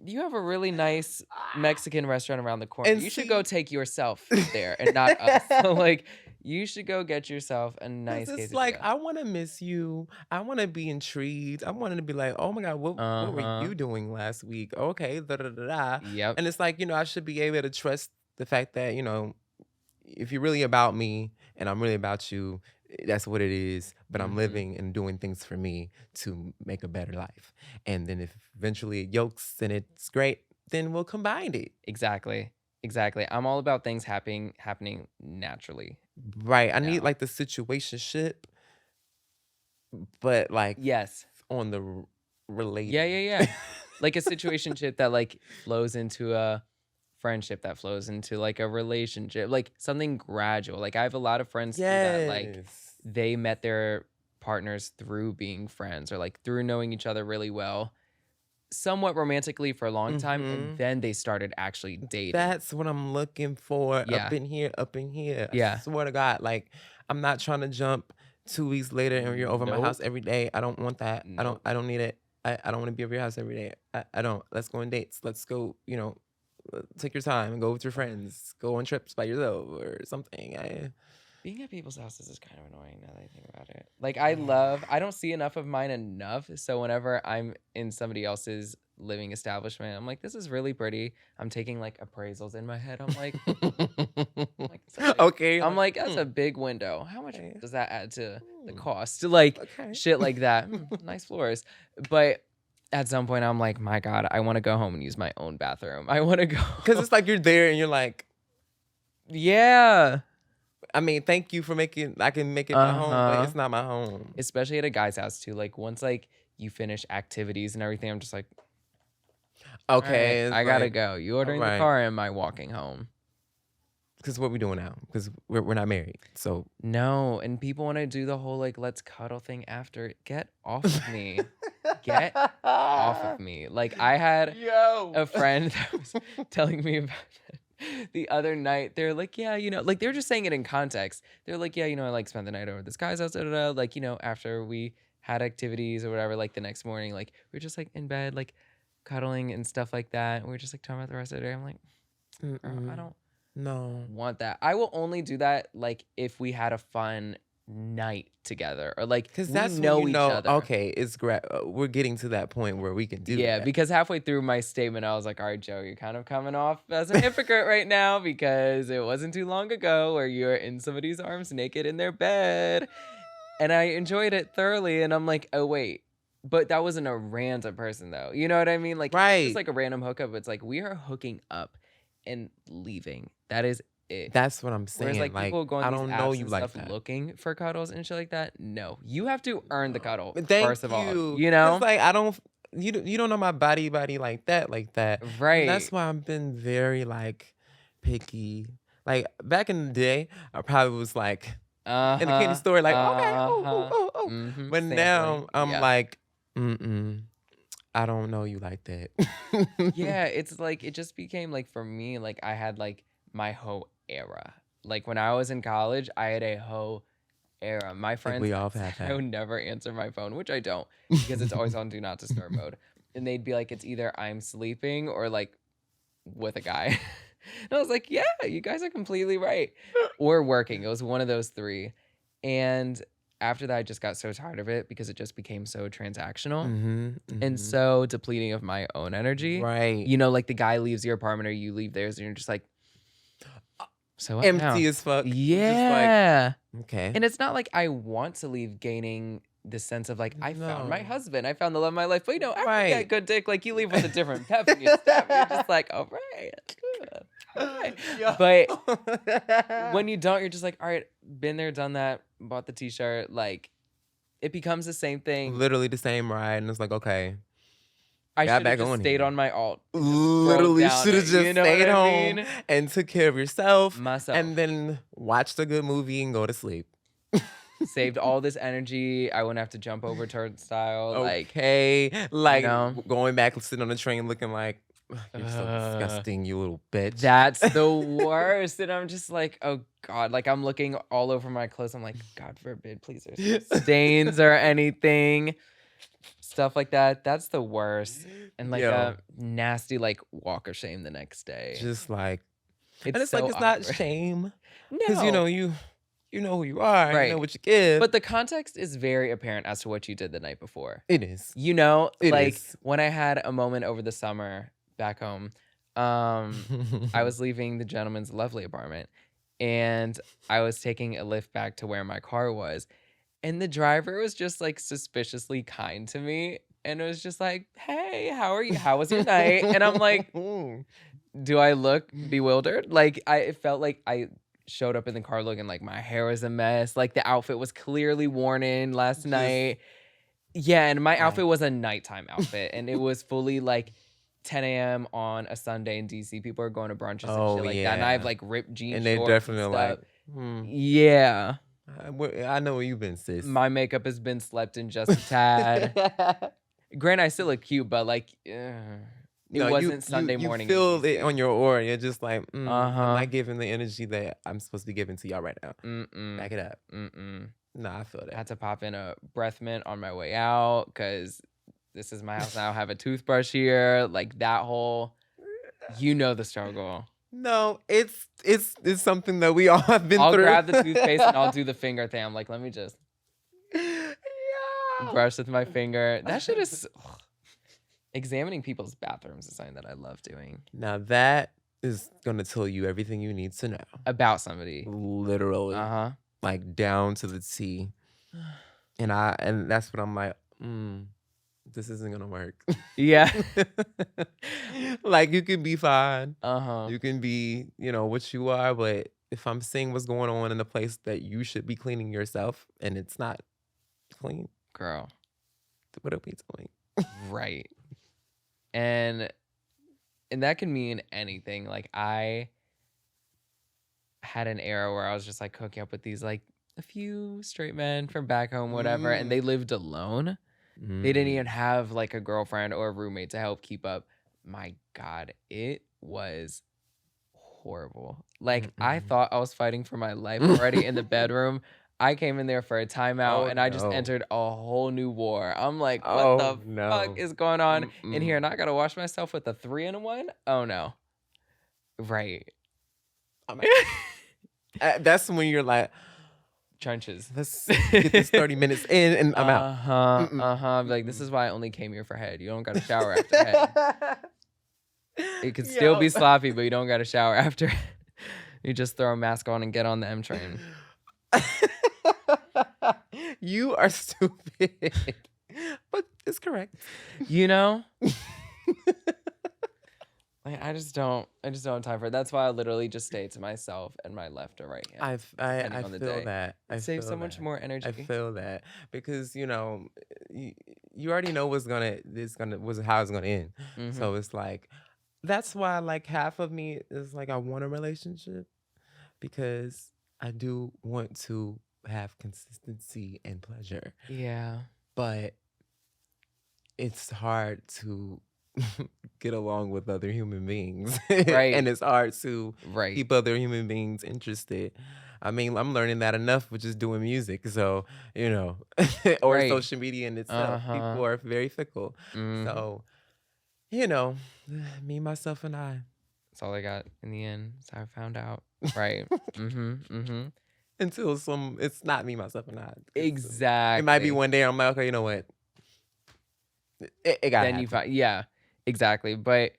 you have a really nice Mexican restaurant around the corner. And You should go see, take yourself there and not us. So like, you should go get yourself a because nice it's like quesadilla. I want to miss you. I want to be intrigued. I want to be like, oh my god, what were Uh-huh. you doing last week? Okay, da da da da. Yep. And it's like I should be able to trust the fact that if you're really about me and I'm really about you, that's what it is. But I'm Mm-hmm. living and doing things for me to make a better life. And then if eventually it yokes and it's great, then we'll combine it. Exactly. I'm all about things happening naturally. Right. I need now. like the situationship, but like Yes. on the Yeah. relating. Like a situationship that like flows into a friendship, that flows into like a relationship, like something gradual. Like I have a lot of friends too that like Yes. they met their partners through being friends or like through knowing each other really well, somewhat romantically for a long time, and then they started actually dating. That's what I'm looking for. Yeah. Up in here, up in here. I Yeah. swear to God, like I'm not trying to jump 2 weeks later and you're over my house Nope. every day. I don't want that. Nope. I don't need it. I don't want to be over your house every day. I don't. Let's go on dates. Let's go, take your time and go with your friends. Go on trips by yourself or something. Being at people's houses is kind of annoying now that I think about it. Like I don't see enough of mine enough. So whenever I'm in somebody else's living establishment, I'm like, this is really pretty. I'm taking like appraisals in my head. I'm like, Okay. I'm like, that's a big window. How much does that add to the cost? Like shit like that. Nice floors. But at some point I'm like, my God, I want to go home and use my own bathroom. I want to go. Because it's like you're there and you're like, yeah. I mean, thank you for I can make it my home, but it's not my home. Especially at a guy's house too. Like once like you finish activities and everything, I'm just like, okay, right, I gotta go. You ordering the car, or am I walking home? Because what we doing now? Because we're not married, so no. And people want to do the whole like let's cuddle thing after. Get off of me. Get off of me. Like I had a friend that was telling me about it the other night. They're like, yeah, like they're just saying it in context. They're like, yeah, I like spent the night over at this guy's house, like, after we had activities or whatever, like the next morning, like we were just like in bed, like cuddling and stuff like that. We were just like talking about the rest of the day. I'm like, I don't want that. I will only do that like if we had a fun night together or like because we that's know each other. Okay, it's we're getting to that point where we can do that. Because halfway through my statement, I was like, all right, Joe, you're kind of coming off as a hypocrite right now because it wasn't too long ago where you were in somebody's arms naked in their bed. And I enjoyed it thoroughly. And I'm like, oh, wait. But that wasn't a random person, though. You know what I mean? Like, it's just like a random hookup. It's like we are hooking up and leaving. That is it. That's what I'm saying. Whereas, like people go on these apps and like stuff that. Looking for cuddles and shit like that. No, you have to earn the cuddle. Thank first of all, It's like I don't. You don't know my body like that. Right. And that's why I've been very like picky. Like back in the day, I probably was like in the candy store, like okay, oh. But now I'm like, I don't know you like that. Yeah, it's like it just became like for me, like I had like my hoe era. Like when I was in college, I had a hoe era. My friends, we all have that. I would never answer my phone, which I don't because it's always on do not disturb mode. And they'd be like, it's either I'm sleeping or like with a guy. And I was like, yeah, you guys are completely right. Or working. It was one of those three. And after that, I just got so tired of it because it just became so transactional and so depleting of my own energy. Right. Like the guy leaves your apartment or you leave theirs and you're just like, so what empty now? as fuck. Yeah. Just like, okay. And it's not like I want to leave gaining the sense of like, I found my husband. I found the love of my life. But after you get good dick, like you leave with a different pep in your step. You're just like, all right. But when you don't, you're just like, all right, been there, done that, bought the t-shirt. Like it becomes the same thing. Literally the same ride. And it's like, okay. I should have just stayed on my alt. Literally should have just stayed home and took care of yourself. And then watched a good movie and go to sleep. Saved all this energy. I wouldn't have to jump over turnstile. Okay. Like going back, sitting on the train looking like, you're so disgusting, you little bitch. That's the worst. And I'm just like, oh God. Like I'm looking all over my clothes. I'm like, God forbid, please there's no stains or anything. Stuff like that. That's the worst. And like a nasty like walk of shame the next day. Just like, it's and it's so like, it's awkward. not shame. No. Because you know who you are. Right. You know what you give. But the context is very apparent as to what you did the night before. It is. It is. When I had a moment over the summer back home, I was leaving the gentleman's lovely apartment and I was taking a lift back to where my car was. And the driver was just like suspiciously kind to me and it was just like, hey, how are you? How was your night? And I'm like, do I look bewildered? Like, it felt like I showed up in the car looking like my hair was a mess. Like the outfit was clearly worn in last night. Yeah, and my outfit was a nighttime outfit, and it was fully like 10 a.m. on a Sunday in DC. People are going to brunches and shit like that, and I have like ripped jean and they shorts definitely and like, stuff. Yeah. I know where you've been, sis. My makeup has been slept in just a tad. Granted, I still look cute, but like, it wasn't Sunday morning. You feel it on your aura. You're just like, I'm Uh-huh. not giving the energy that I'm supposed to be giving to y'all right now. Back it up. Nah, I feel that. I had to pop in a breath mint on my way out because this is my house now. I have a toothbrush here. Like that whole, you know the struggle. No, it's something that we all have been I'll through. grab the toothpaste and I'll do the finger thing. I'm like, let me just brush with my finger. That shit is examining people's bathrooms is something that I love doing. Now that is gonna tell you everything you need to know about somebody. Literally. Like down to the T. And that's what I'm like, this isn't gonna work. Yeah. Like you can be fine. You can be, what you are, but if I'm seeing what's going on in a place that you should be cleaning yourself and it's not clean, girl, what are we doing? Right. And that can mean anything. Like I had an era where I was just like hooking up with these like a few straight men from back home, whatever, and they lived alone. They didn't even have like a girlfriend or a roommate to help keep up. My God, it was horrible. Like I thought I was fighting for my life already in the bedroom. I came in there for a timeout and I just entered a whole new war. I'm like, what the fuck is going on in here? And I gotta wash myself with a 3-in-1? Oh no. Right. That's when you're like, trenches. Let's get this 30 minutes in and I'm out. Like, this is why I only came here for head. You don't gotta shower after head. It could still be sloppy, but you don't gotta shower after. You just throw a mask on and get on the M train. You are stupid. But it's correct. Like, I just don't have time for it. That's why I literally just stay to myself and my left or right hand. I feel that. It saves so much more energy. I feel that because you already know how it's gonna end. So it's like that's why like half of me is like I want a relationship because I do want to have consistency and pleasure. Yeah, but it's hard to get along with other human beings. Right. And it's hard to keep other human beings interested. I mean, I'm learning that enough with just doing music. So, or social media in itself. People are very fickle. So, me, myself, and I. That's all I got in the end. That's how I found out. Right. Until it's not me, myself, and I. Exactly. It might be one day I'm like, okay, you know what? It got then happen. Yeah. Exactly. But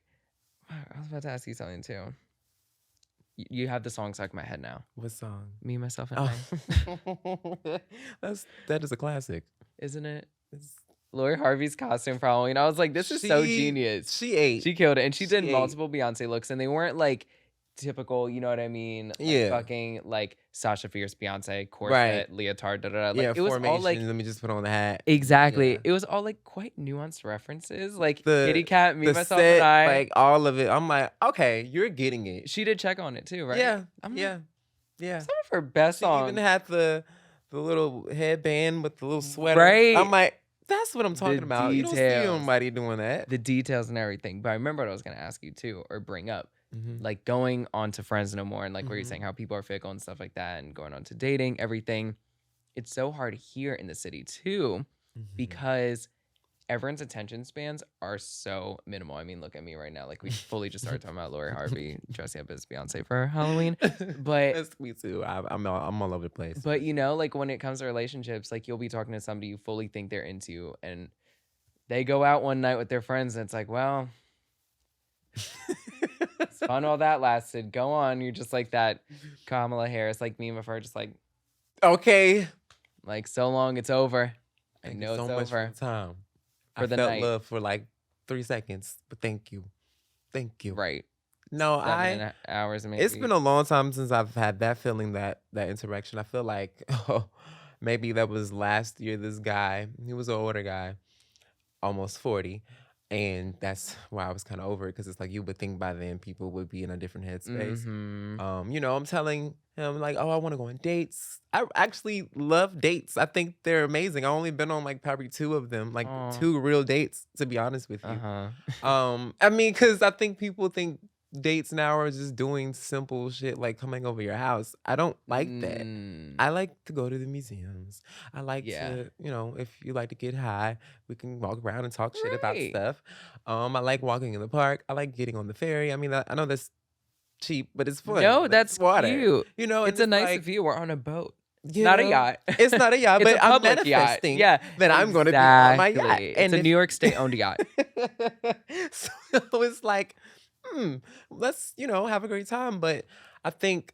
I was about to ask you something too. You have the song stuck in my head now. What song? Me, Myself, and I. That is a classic. Isn't it? Lori Harvey's costume for Halloween. I was like, this is so genius. She killed it. And she did multiple Beyonce looks, and they weren't like typical, you know what I mean? Like, fucking like Sasha Fierce Beyonce corset, leotard, Like it was all like, let me just put on the hat. Exactly. It was all like quite nuanced references, like Kitty Cat, Me, Myself, and I. Like all of it. I'm like, okay, you're getting it. She did check on it too, right? Yeah. Some of her best songs. She even had the little headband with the little sweater. Right. I'm like, that's what I'm talking about. You don't see anybody doing that. The details and everything. But I remember what I was gonna ask you too, or bring up. Like going on to Friends No More and like where you're saying how people are fickle and stuff like that and going on to dating, everything. It's so hard here in the city too because everyone's attention spans are so minimal. I mean, look at me right now. Like we fully just started talking about Lori Harvey dressing up as Beyonce for Halloween. But that's me too. I'm all over the place. But like when it comes to relationships, like you'll be talking to somebody you fully think they're into and they go out one night with their friends and it's like, well, it's fun all that lasted. Go on. You're just like that Kamala Harris, like meme of her, just like, okay, like so long, it's over. Thank I know you so it's much over. For the time. I for the felt night. love for like 3 seconds, but thank you. Thank you. Right. No, 7 hours it's maybe. been a long time since I've had that feeling, that interaction. I feel like maybe that was last year. This guy, he was an older guy, almost 40. And that's why I was kind of over it, because it's like you would think by then people would be in a different headspace. I'm telling him like, oh, I want to go on dates. I actually love dates. I think they're amazing. I only been on like probably 2 of them, like Aw. 2 real dates, to be honest with you. Uh-huh. I mean, because I think people think dates now are just doing simple shit like coming over your house. I don't like that. I like to go to the museums. I like Yeah. to, if you like to get high, we can walk around and talk shit about Right. stuff. I like walking in the park. I like getting on the ferry. I mean, I know that's cheap, but it's fun. No, Like, that's it's water. cute. And It's a it's nice like, view. We're on a boat. It's you not a know, yacht. it's not a yacht, It's but a I'm public yacht. manifesting Yeah, that I'm going to be on my yacht. exactly. It's a New York State owned yacht. So it's like, let's, have a great time. But I think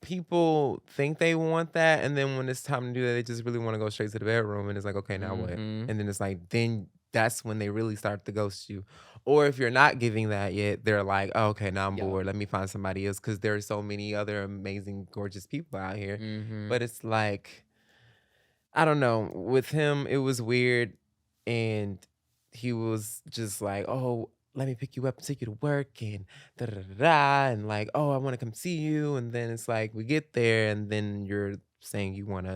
people think they want that, and then when it's time to do that, they just really want to go straight to the bedroom, and it's like, okay, now what? And then it's like, then that's when they really start to ghost you. Or if you're not giving that yet, they're like, oh, okay, now I'm Yup. bored. Let me find somebody else, because there are so many other amazing, gorgeous people out here. But it's like, I don't know. With him, it was weird, and he was just like, oh, let me pick you up and take you to work, and da da da da, and like, oh, I want to come see you. And then it's like we get there, and then you're saying you want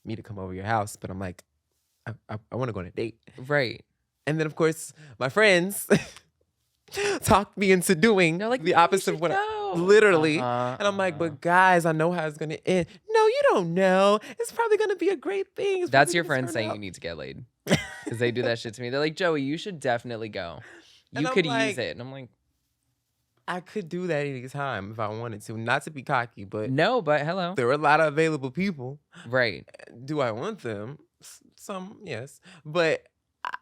me to come over your house, but I'm like, I want to go on a date. Right. And then of course my friends talked me into doing They're like, the "No, you opposite of should what go." literally. Uh-huh, And I'm like, uh-huh. but guys, I know how it's gonna end. No, you don't know. It's probably gonna be a great thing. It's That's probably your gonna friends turn saying out. you need to get laid. Because they do that shit to me. They're like, Joey, you should definitely go. And You I'm could use like, it. And I'm like, I could do that anytime if I wanted to. Not to be cocky, but no, but hello. there are a lot of available people. Right. Do I want them? Some, yes. But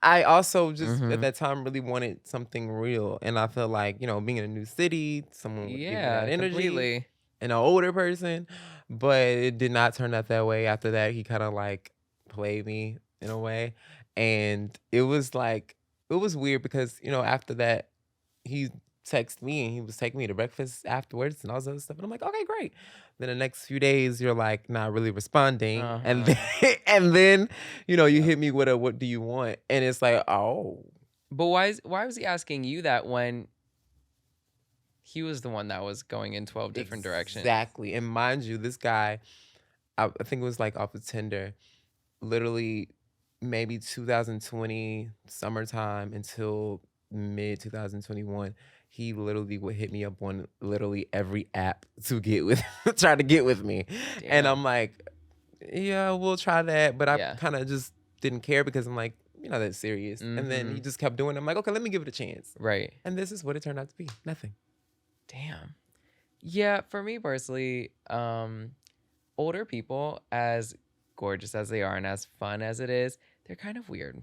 I also just at that time really wanted something real. And I felt like, being in a new city, someone would give me that Yeah, energy. completely. And an older person. But it did not turn out that way. After that, he kind of like played me in a way. And it was like, it was weird because, after that, he texted me and he was taking me to breakfast afterwards and all this other stuff. And I'm like, okay, great. Then the next few days, you're like not really responding. And Uh-huh. then, and then, you Yep. hit me with a, what do you want? And it's like, oh. But why was he asking you that when he was the one that was going in 12 different directions? Exactly. And mind you, this guy, I think it was like off of Tinder, literally maybe 2020 summertime until mid 2021. He literally would hit me up on literally every app to get with, try to get with me. And I'm Damn. like, yeah, we'll try that. But I Yeah. kind of just didn't care because I'm like, you're not that serious. And then he just kept doing it. I'm like, okay, let me give it a chance. Right. And this is what it turned out to be. Nothing. Damn. Yeah, for me personally, older people, as gorgeous as they are and as fun as it is, they're kind of weird.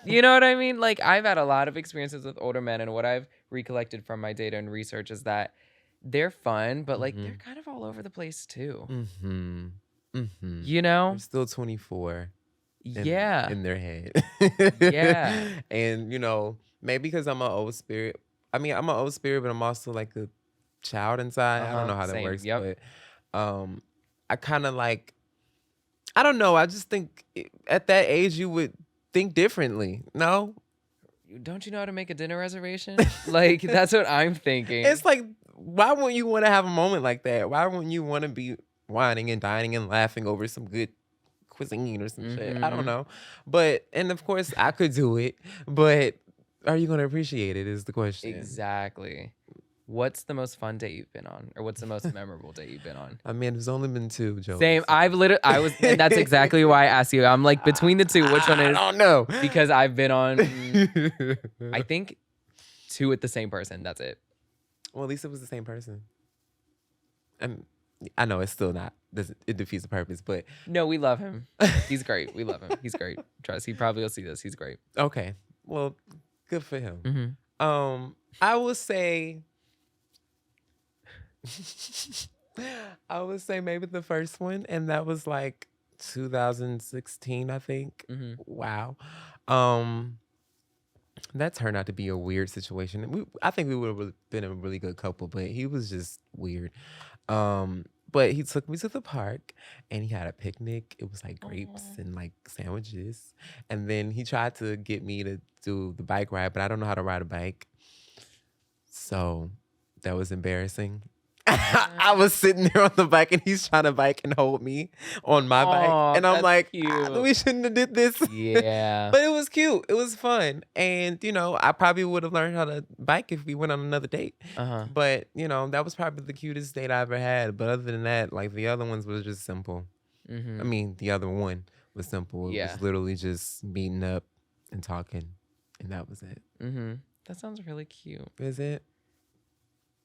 You know what I mean? Like, I've had a lot of experiences with older men, and what I've recollected from my data and research is that they're fun, but like they're kind of all over the place too. You know? They're still 24. Yeah. In their head. Yeah. And, maybe because I'm an old spirit. I mean, I'm an old spirit, but I'm also like a child inside. I don't know how that Same. works. Yep. But I kind of like, I don't know. I just think at that age, you would think differently. No? Don't you know how to make a dinner reservation? Like, that's what I'm thinking. It's like, why wouldn't you want to have a moment like that? Why wouldn't you want to be whining and dining and laughing over some good cuisine or some shit? I don't know. But, and of course, I could do it. But are you going to appreciate it is the question. Exactly. What's the most fun date you've been on? Or what's the most memorable date you've been on? I mean, there's only been 2, Joe. Same. And that's exactly why I asked you. I'm like, between the two, which one is? I don't know. Because I've been on, I think 2 with the same person. That's it. Well, at least it was the same person. I know it's still not. It defeats the purpose, but No, we love him. He's great. We love him. He's great. Trust. He probably will see this. He's great. okay. Well, good for him. I would say, maybe the first one, and that was like 2016, I think. Mm-hmm. Wow. Um, that turned out to be a weird situation. I think we would have been a really good couple, but he was just weird. But he took me to the park and he had a picnic. It was like grapes and like sandwiches. And then he tried to get me to do the bike ride, but I don't know how to ride a bike. So that was embarrassing. I was sitting there on the bike and he's trying to bike and hold me on my bike. And I'm like, we shouldn't have did this. Yeah. But it was cute. It was fun. And, I probably would have learned how to bike if we went on another date. But, that was probably the cutest date I ever had. But other than that, like the other ones was just simple. I mean, the other one was simple. It was literally just meeting up and talking. And that was it. That sounds really cute. Is it?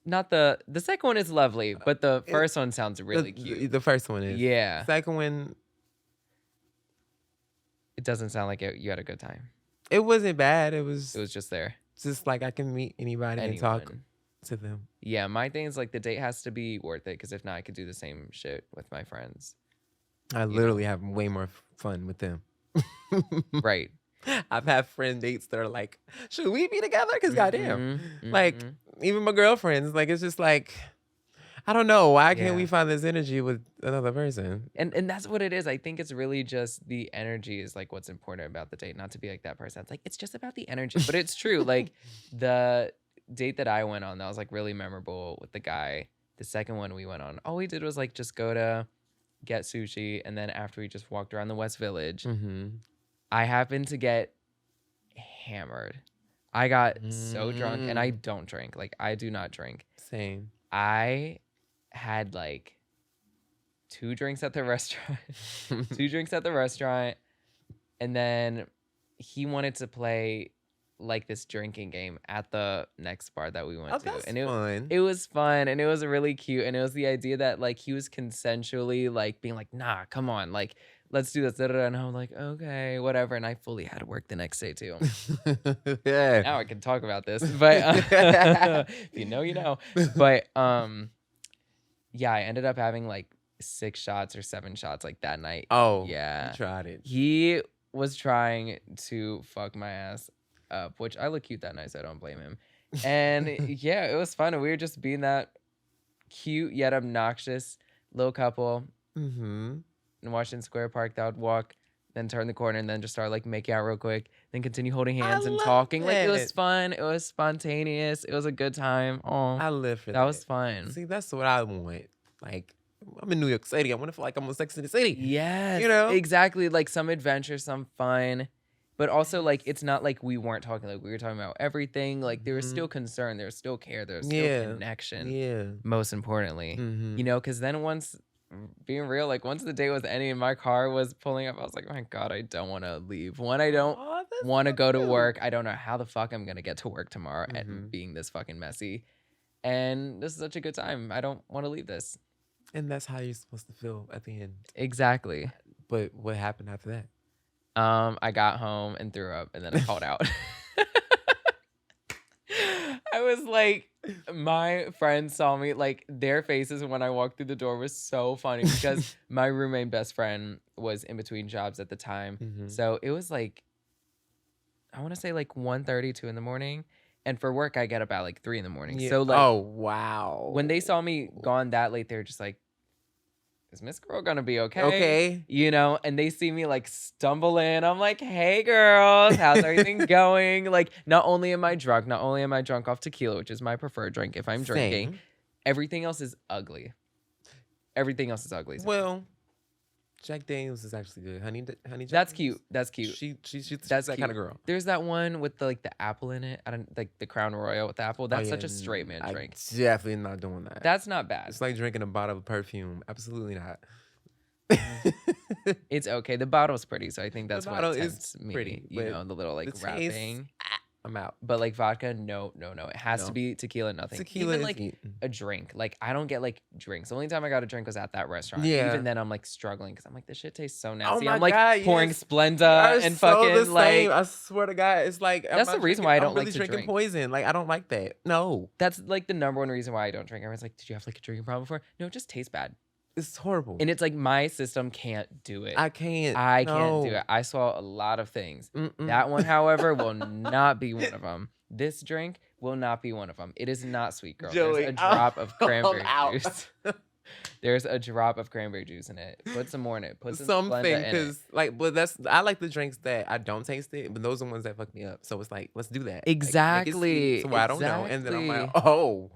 Not the second one is lovely, but the first one sounds really cute. The first one is. Yeah. The second one, it doesn't sound like you had a good time. It wasn't bad. It was just there. Just like I can meet anybody and talk to them. Yeah, my thing is like the date has to be worth it because if not, I could do the same shit with my friends. I literally have way more fun with them. Right. I've had friend dates that are like, should we be together? Because goddamn. Like, even my girlfriends, like, it's just like, I don't know. Why can't we find this energy with another person? And that's what it is. I think it's really just the energy is like what's important about the date. Not to be like that person. It's like, it's just about the energy. But it's true. Like the date that I went on, that was like really memorable with the guy. The second one we went on, all we did was like just go to get sushi. And then after we just walked around the West Village, I happened to get hammered. I got so drunk and I don't drink. Like I do not drink. Same. I had like 2 drinks at the restaurant. 2 drinks at the restaurant. And then he wanted to play like this drinking game at the next bar that we went to. That's and fun. It was fun and it was really cute. And it was the idea that like he was consensually like being like, nah, come on, like let's do this. And I'm like, okay, whatever. And I fully had to work the next day too. Yeah. Now I can talk about this. But if you know, you know. But yeah, I ended up having like 6 shots or 7 shots like that night. Oh, yeah. You tried it. He was trying to fuck my ass up, which I look cute that night, so I don't blame him. And yeah, it was fun. And we were just being that cute yet obnoxious little couple. In Washington Square Park that would walk, then turn the corner, and then just start like making out real quick, then continue holding hands and talking. Like it was fun. It was spontaneous. It was a good time. Oh, I live for that. That was fun. See, that's what I want. Like, I'm in New York City. I want to feel like I'm on Sex in the City. Yes. You know? Exactly. Like some adventure, some fun. But also, like, it's not like we weren't talking. Like, we were talking about everything. Like, there was still concern. There was still care. There was still connection. Yeah. Most importantly. You know, because then once, being real, like, once the date was ending and my car was pulling up, I was like, oh my God, I don't want to leave. One, I don't want to go to work. I don't know how the fuck I'm going to get to work tomorrow and being this fucking messy. And this is such a good time. I don't want to leave this. And that's how you're supposed to feel at the end. Exactly. But what happened after that? I got home and threw up and then I called out. I was like, my friends saw me, like their faces when I walked through the door was so funny because my roommate best friend was in between jobs at the time. So it was like, I want to say like 1:30, 2 in the morning. And for work, I get up at like 3 in the morning. Yeah. So like, oh, wow. When they saw me gone that late, they were just like, is Miss Girl gonna be okay? Okay. You know, and they see me like stumble in. I'm like, hey girls, how's everything going? Like, not only am I drunk off tequila, which is my preferred drink if I'm drinking, everything else is ugly. Everything else is ugly. Well, Jack Daniels is actually good. Honey Jack That's Daniels? cute. That's cute. She's That's that cute. kind of girl. There's that one with the apple in it. I don't like the Crown Royal with the apple. That's such a straight man drink. Definitely not doing that. That's not bad. It's like drinking a bottle of perfume. Absolutely not. It's okay. The bottle's pretty, so I think that's what bottle tempts is me. pretty, You but know, the little like the wrapping. taste, I'm out. But like vodka, no. It has to be tequila, nothing. Tequila Even is like eaten. a drink. Like I don't get like drinks. The only time I got a drink was at that restaurant. Yeah. Even then I'm like struggling because I'm like, this shit tastes so nasty. my I'm like God, pouring yes. Splenda and fucking like. I swear to God, it's like That's the reason why I don't I'm really like to drinking drink. poison. Like I don't like that. No. That's like the number one reason why I don't drink. Everyone's like, did you have like a drinking problem before? No, it just tastes bad. It's horrible. And it's like my system can't do it. I can't. I can't do No. it. I swallow a lot of things. Mm-mm. That one, however, will not be one of them. This drink will not be one of them. It is not sweet, girl. There's Joey, a drop of I'm cranberry out. juice. There's a drop of cranberry juice in it. Put some more in it. Put some Splenda Something, in it. because like, but I like the drinks that I don't taste it, but those are the ones that fuck me up. So it's like, let's do that. Like, make it Exactly. sweet so I don't know, and then I'm like, Exactly. oh,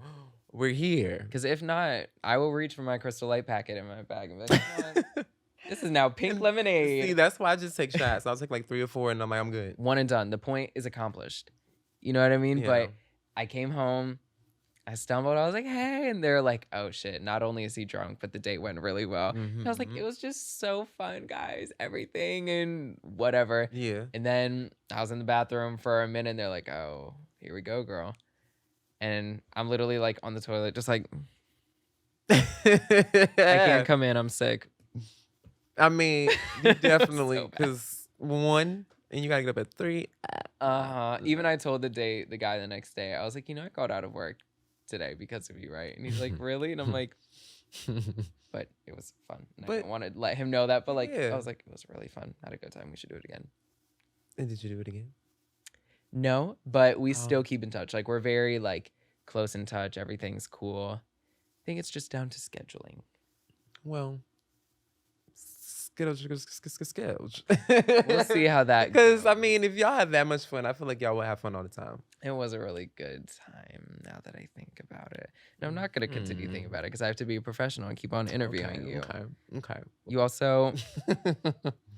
we're here. Because if not, I will reach for my Crystal Light packet in my bag and be like, "Come on. This is now pink lemonade." See, that's why I just take shots. I'll take like 3 or 4, and I'm like, I'm good. One and done. The point is accomplished. You know what I mean? Yeah. But I came home, I stumbled, I was like, hey, and they're like, oh shit, not only is he drunk, but the date went really well. And I was like, it was just so fun, guys, everything and whatever. Yeah. And then I was in the bathroom for a minute and they're like, oh, here we go, girl. And I'm literally like on the toilet, just like, I can't come in, I'm sick. I mean, you definitely, So bad. because 1, and you gotta get up at 3. Even I told the guy the next day, I was like, I called out of work today because of you, right? And he's like, really? And I'm like, but it was fun. And I didn't want to let him know that, but like, Yeah. I was like, it was really fun. Had a good time. We should do it again. And did you do it again? No, but we still keep in touch. Like, we're very like close in touch. Everything's cool. I think it's just down to scheduling. Well, sketch. We'll see how that Because, I goes. mean, if y'all have that much fun, I feel like y'all will have fun all the time. It was a really good time now that I think about it. And I'm not going to continue thinking about it because I have to be a professional and keep on interviewing you. Okay. You also,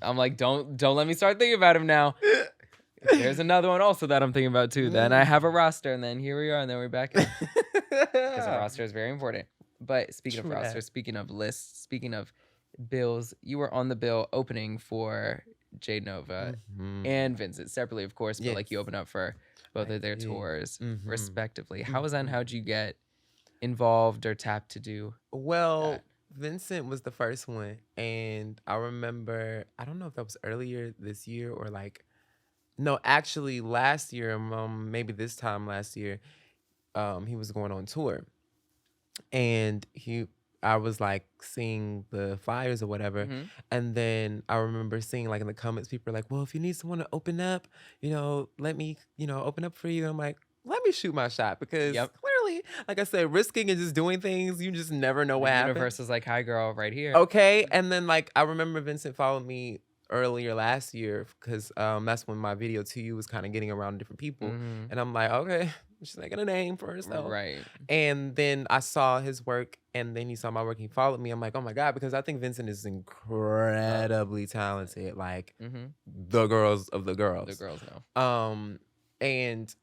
I'm like, don't let me start thinking about him now. There's another one also that I'm thinking about too. Then I have a roster, and then here we are, and then we're back. Because a roster is very important. But speaking of roster, speaking of lists, speaking of bills, you were on the bill opening for J Nova and Vincent separately, of course, but like you open up for both of their tours respectively. How was that, and how'd you get involved or tapped to do Well, that? Vincent was the first one, and I remember, I don't know if that was earlier this year or like, no, actually last year, maybe this time last year, he was going on tour, and I was like seeing the flyers or whatever, and then I remember seeing like in the comments, people are like, well, if you need someone to open up, let me, open up for you. And I'm like, let me shoot my shot, because clearly, like I said, risking and just doing things, you just never know what happens. The universe is like, hi girl, right here. Okay, and then like I remember Vincent followed me earlier last year, because that's when my video to you was kind of getting around different people, and I'm like, okay, she's making a name for herself, right? And then I saw his work, and then he saw my work, he followed me. I'm like, oh my god, because I think Vincent is incredibly talented, like the girls of the girls. The girls know. And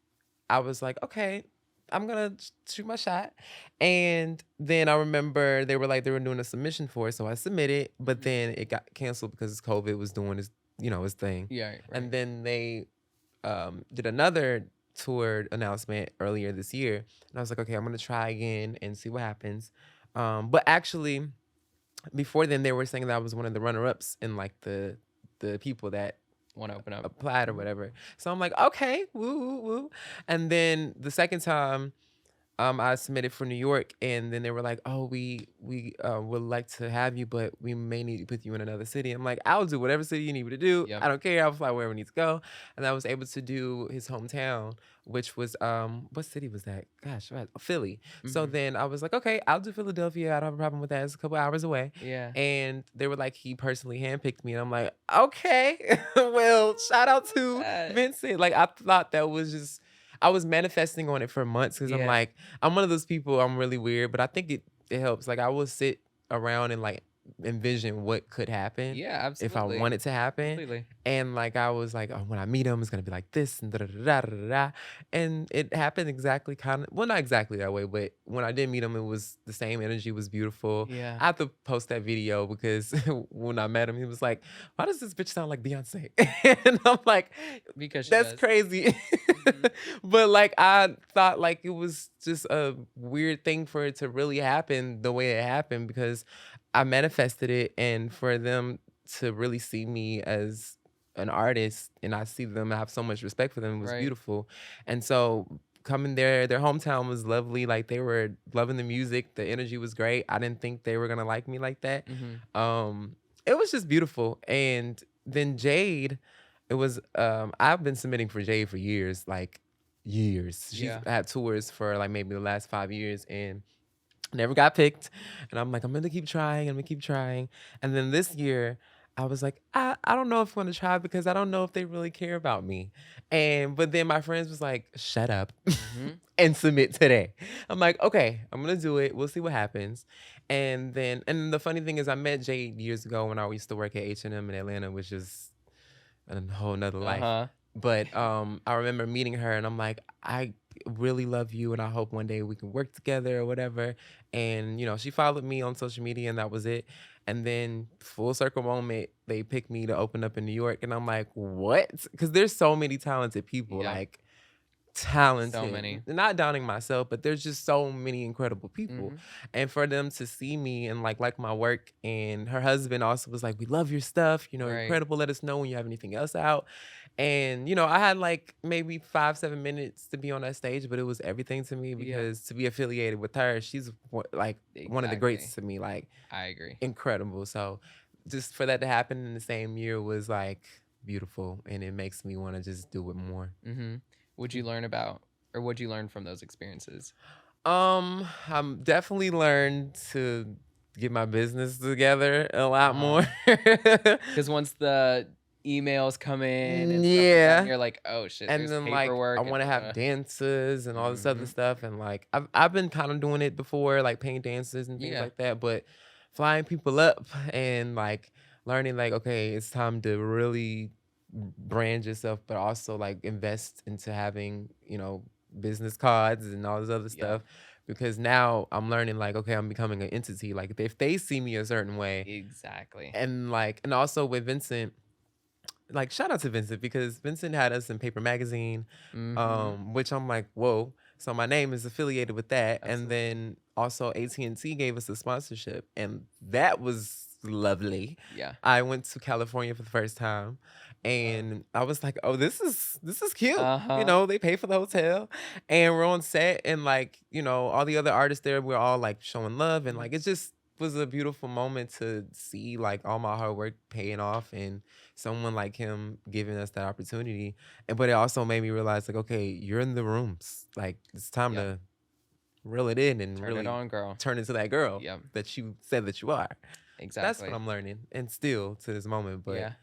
I was like, okay, I'm gonna shoot my shot. And then I remember they were doing a submission for it, so I submitted, but then it got canceled because COVID was doing his thing. Yeah, right. And then they did another tour announcement earlier this year, and I was like, okay, I'm gonna try again and see what happens. But actually, before then, they were saying that I was one of the runner-ups in like the people that want to open up, applied or whatever. So I'm like, okay, woo, woo, woo. And then the second time, I submitted for New York, and then they were like, oh, we would like to have you, but we may need to put you in another city. I'm like, I'll do whatever city you need me to do. I don't care. I'll fly wherever I need to go. And I was able to do his hometown, which was, what city was that? Gosh, right, Philly. So then I was like, okay, I'll do Philadelphia. I don't have a problem with that. It's a couple hours away. Yeah. And they were like, he personally handpicked me. And I'm like, okay, well, shout out to Vincent. Like, I thought that was just, I was manifesting on it for months, because I'm like, I'm one of those people, I'm really weird, but I think it helps. Like, I will sit around and like envision what could happen. Yeah, absolutely. If I want it to happen. Completely. And like, I was like, oh, when I meet him, it's gonna be like this and da da da da da da. And it happened exactly not exactly that way, but when I did meet him, it was the same energy, was beautiful. Yeah. I have to post that video, because when I met him, he was like, why does this bitch sound like Beyonce? And I'm like, because that's crazy. But like, I thought like it was just a weird thing for it to really happen the way it happened, because I manifested it, and for them to really see me as an artist, and I see them, I have so much respect for them, it was beautiful. And so coming there. Their hometown was lovely. Like they were loving the music. The energy was great. I didn't think they were gonna like me like that. Mhm. It was just beautiful. And then Jade, it was I've been submitting for Jade for years, like years. She's Yeah. had tours for like maybe the last 5 years and never got picked. And I'm like, I'm gonna keep trying, I'm gonna keep trying. And then this year, I was like, I don't know if I'm gonna try because I don't know if they really care about me. And but then my friends was like, shut up Mhm. and submit today. I'm like, okay, I'm gonna do it. We'll see what happens. And the funny thing is I met Jade years ago when I used to work at H&M in Atlanta, which is a whole nother life. Uh-huh. But I remember meeting her and I'm like, I really love you and I hope one day we can work together or whatever. And she followed me on social media and that was it. And then full circle moment, they picked me to open up in New York and I'm like, what? Because there's so many talented people, Yeah. like So talented. many. Not downing myself, but there's just so many incredible people. Mhm. And for them to see me and like my work, and her husband also was like, we love your stuff, Right. incredible. Let us know when you have anything else out. And I had like maybe 5-7 minutes to be on that stage, but it was everything to me Yeah. because to be affiliated with her, she's like one of the greats Exactly. to me, like I agree. incredible. So just for that to happen in the same year was like beautiful, and it makes me want to just do it more. Mhm. What'd you learn about or what'd you learn from those experiences? I'm definitely learned to get my business together a lot Uh-huh. more. Because once the emails come in and stuff like that, and Yeah. you're like, "Oh, shit, And there's then like I paperwork," and want to have dances and all this other Mhm. stuff. And like I've been kind of doing it before, like paying dances and things Yeah. like that. But flying people up and like learning like, okay, it's time to really brand yourself, but also like invest into having, business cards and all this other Yeah. stuff. Because now I'm learning like, okay, I'm becoming an entity. Like if they see me a certain way, Exactly. and also with Vincent, like shout out to Vincent because Vincent had us in Paper Magazine, Mhm. which I'm like, whoa. So my name is affiliated with that, and Absolutely. then also AT&T gave us a sponsorship, and that was lovely. Yeah. I went to California for the first time, Uh, and I was like, oh, this is cute. uh-huh. They pay for the hotel, and we're on set, and like all the other artists there, we're all like showing love, and Mhm. like it just was a beautiful moment to see like all my hard work paying off and someone like him giving us that opportunity. But it also made me realize, like, okay, you're in the rooms. Like, it's time Yep. to reel it in and Turn it really on, girl. turn into that girl Yep. that you said that you are. That's what Exactly. I'm learning, and still to this moment. But Yeah.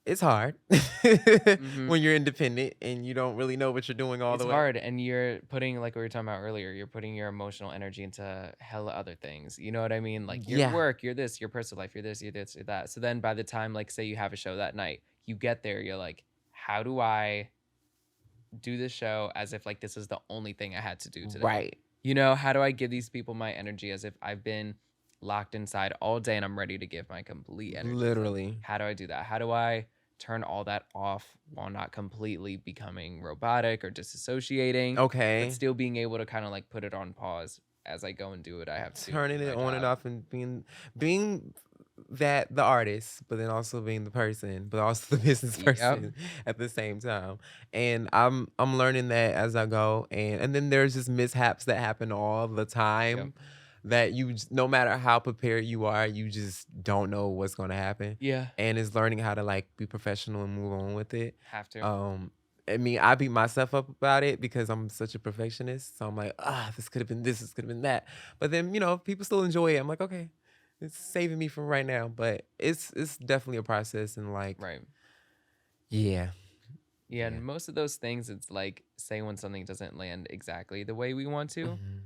it's hard Mhm. when you're independent and you don't really know what you're doing all It's the way. hard, and you're putting like we were talking about earlier, you're putting your emotional energy into hella other things. You know what I mean? Like your Yeah, work, you're this, your personal life, you're this, you're that. So then by the time, like, say you have a show that night, you get there, you're like, how do I do this show as if like this is the only thing I had to do today? right. How do I give these people my energy as if I've been locked inside all day and I'm ready to give my complete energy to them? Literally. How do I do that? How do I turn all that off while not completely becoming robotic or disassociating, but Okay. still being able to kind of like put it on pause as I go and do what I have to do Turning in it my on and job? off and being that the artist, but then also being the person, but also the business Yep. person at the same time. And I'm learning that as I go. And then there's just mishaps that happen all the Yep. time that no matter how prepared you are, you just don't know what's going to happen. Yeah. And it's learning how to like be professional and move on with it. Have to. Um I mean, I beat myself up about it because I'm such a perfectionist. So I'm like, this could have been this could have been that. But then, people still enjoy it. I'm like, okay, it's saving me from right now. But it's definitely a process and like, Right. yeah, Yeah. yeah. And most of those things, it's like, say when something doesn't land exactly the way we want to, Mhm.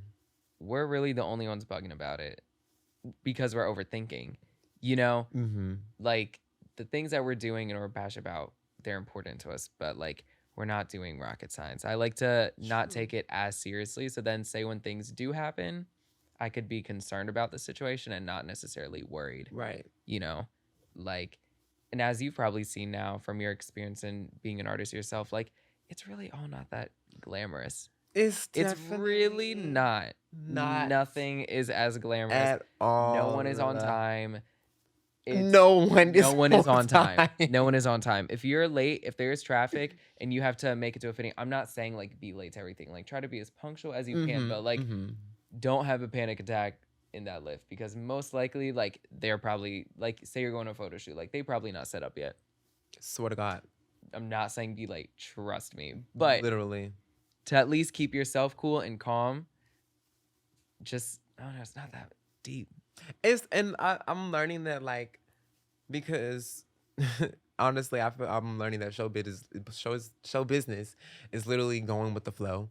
we're really the only ones bugging about it because we're overthinking. You know, Mhm. like the things that we're doing and we're passionate about, they're important to us, but like we're not doing rocket science. I like to not True. take it as seriously. So then, say when things do happen, I could be concerned about the situation and not necessarily worried, Right. you know, like, and as you've probably seen now from your experience in being an artist yourself, like it's really all not that glamorous. It's It's really definitely not. not Nothing is as glamorous. at No one is on all. time. No one no is one is on time. time. No one is on time. If you're late, if there's traffic and you have to make it to a fitting, I'm not saying like be late to everything. Like try to be as punctual as you can, but like don't have a panic attack in that lift, because most likely like they're probably like, say you're going to a photo shoot, like they probably not set up yet. Swear to God. I'm not saying be late, trust me, but literally to at least keep yourself cool and calm, just I don't know, it's not that deep. I'm learning that, like, because honestly, I feel I'm learning that show business is literally going with the flow.